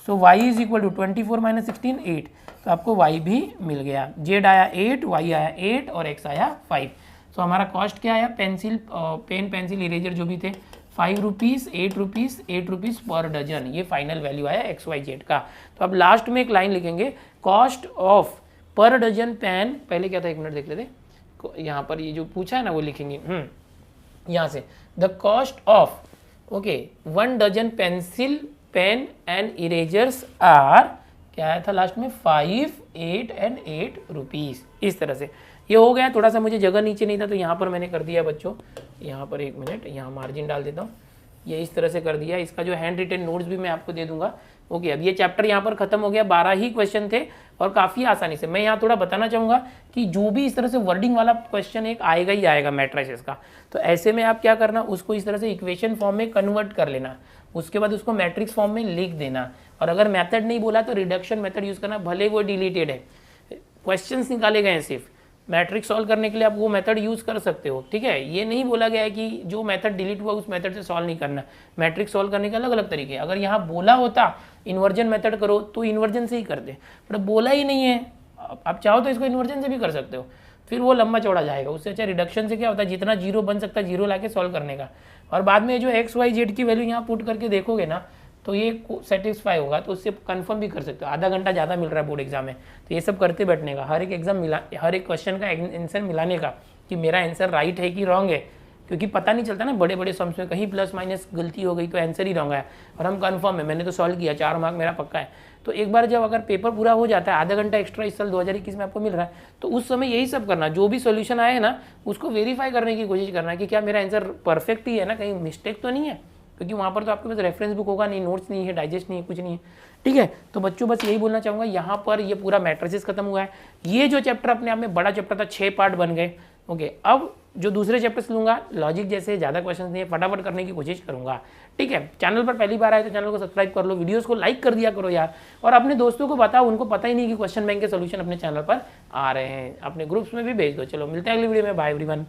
so y is equal to 24 minus 16 8, तो आपको y भी मिल गया, z आया 8, y आया 8 और x आया 5। तो हमारा कॉस्ट क्या आया, पेन पेंसिल इरेजर जो भी थे 5 rupees 8 rupees 8 rupees per dozen, ये फाइनल वैल्यू आया XYZ का। तो अब लास्ट में एक लाइन लिखेंगे, cost of per dozen pen, पहले क्या था एक मिनट देख लेते, यहाँ पर ये जो पूछा है ना वो लिखेंगे, यहाँ से the cost of, okay 1 dozen pencil pen and erasers are, क्या आया था लास्ट में 5 8 एंड 8 रुपीज़, इस तरह से ये हो गया। थोड़ा सा मुझे जगह नीचे नहीं था तो यहाँ पर मैंने कर दिया बच्चों, यहाँ पर एक मिनट यहाँ मार्जिन डाल देता हूँ, ये इस तरह से कर दिया। इसका जो हैंड रिटन नोट्स भी मैं आपको दे दूंगा। ओके, अब ये चैप्टर यहाँ पर खत्म हो गया, 12 ही क्वेश्चन थे और काफ़ी आसानी से। मैं यहाँ थोड़ा बताना चाहूँगा कि जो भी इस तरह से वर्डिंग वाला क्वेश्चन एक आएगा ही आएगा मैट्रिसेस का, तो ऐसे में आप क्या करना, उसको इस तरह से इक्वेशन फॉर्म में कन्वर्ट कर लेना, उसके बाद उसको मैट्रिक्स फॉर्म में लिख देना, और अगर मेथड नहीं बोला तो रिडक्शन मेथड यूज़ करना, भले वो डिलीटेड है, क्वेश्चंस निकाले गए हैं सिर्फ, मैट्रिक्स सॉल्व करने के लिए आप वो मेथड यूज़ कर सकते हो, ठीक है। ये नहीं बोला गया है कि जो मेथड डिलीट हुआ उस मेथड से सॉल्व नहीं करना, मैट्रिक्स सॉल्व करने के अलग अलग तरीके हैं। अगर यहाँ बोला होता इन्वर्जन मेथड करो तो इन्वर्जन से ही करते, बट बोला ही नहीं है, आप चाहो तो इसको इन्वर्जन से भी कर सकते हो, फिर वो लंबा चौड़ा जाएगा। उससे अच्छा रिडक्शन से क्या होता है, जितना जीरो बन सकता है जीरो लाके सॉल्व करने का, और बाद में जो XYZ की वैल्यू यहाँ पुट करके देखोगे ना तो ये सेटिस्फाई होगा, तो उससे कंफर्म भी कर सकते हो। आधा घंटा ज़्यादा मिल रहा है बोर्ड एग्जाम में, तो ये सब करते बैठने का, हर एक एग्जाम हर एक क्वेश्चन का आंसर मिलाने का कि मेरा आंसर राइट है कि रॉन्ग है, क्योंकि पता नहीं चलता ना बड़े बड़े सम्स में कहीं प्लस माइनस गलती हो गई तो आंसर ही रॉन्ग है, और हम कंफर्म है मैंने तो सॉल्व किया, 4 मार्क मेरा पक्का है। तो एक बार जब अगर पेपर पूरा हो जाता है, आधा घंटा एक्स्ट्रा इस साल 2021 में आपको मिल रहा है, तो उस समय यही सब करना, जो भी सॉल्यूशन आए ना उसको वेरीफाई करने की कोशिश करना कि क्या मेरा आंसर परफेक्ट ही है ना, कहीं मिस्टेक तो नहीं है, क्योंकि वहाँ पर तो आपके पास रेफरेंस बुक होगा नहीं, नोट्स नहीं है, डाइजेस्ट नहीं है, कुछ नहीं है, ठीक है। तो बच्चों बस यही बोलना चाहूँगा, यहाँ पर ये पूरा मैट्रिसेस खत्म हुआ है। ये जो चैप्टर अपने आप में बड़ा चैप्टर था, 6 पार्ट बन गए। ओके, अब जो दूसरे चैप्टर्स लूँगा, लॉजिक जैसे ज़्यादा क्वेश्चन नहीं है, फटाफट करने की कोशिश करूँगा, ठीक है। चैनल पर पहली बार आए तो चैनल को सब्सक्राइब कर लो, वीडियोस को लाइक कर दिया करो यार, और अपने दोस्तों को बताओ, उनको पता ही नहीं कि क्वेश्चन बैंक के सोल्यूशन अपने चैनल पर आ रहे हैं, अपने ग्रुप्स में भी भेज दो। चलो मिलते हैं अगली वीडियो में, बाय एवरीवन।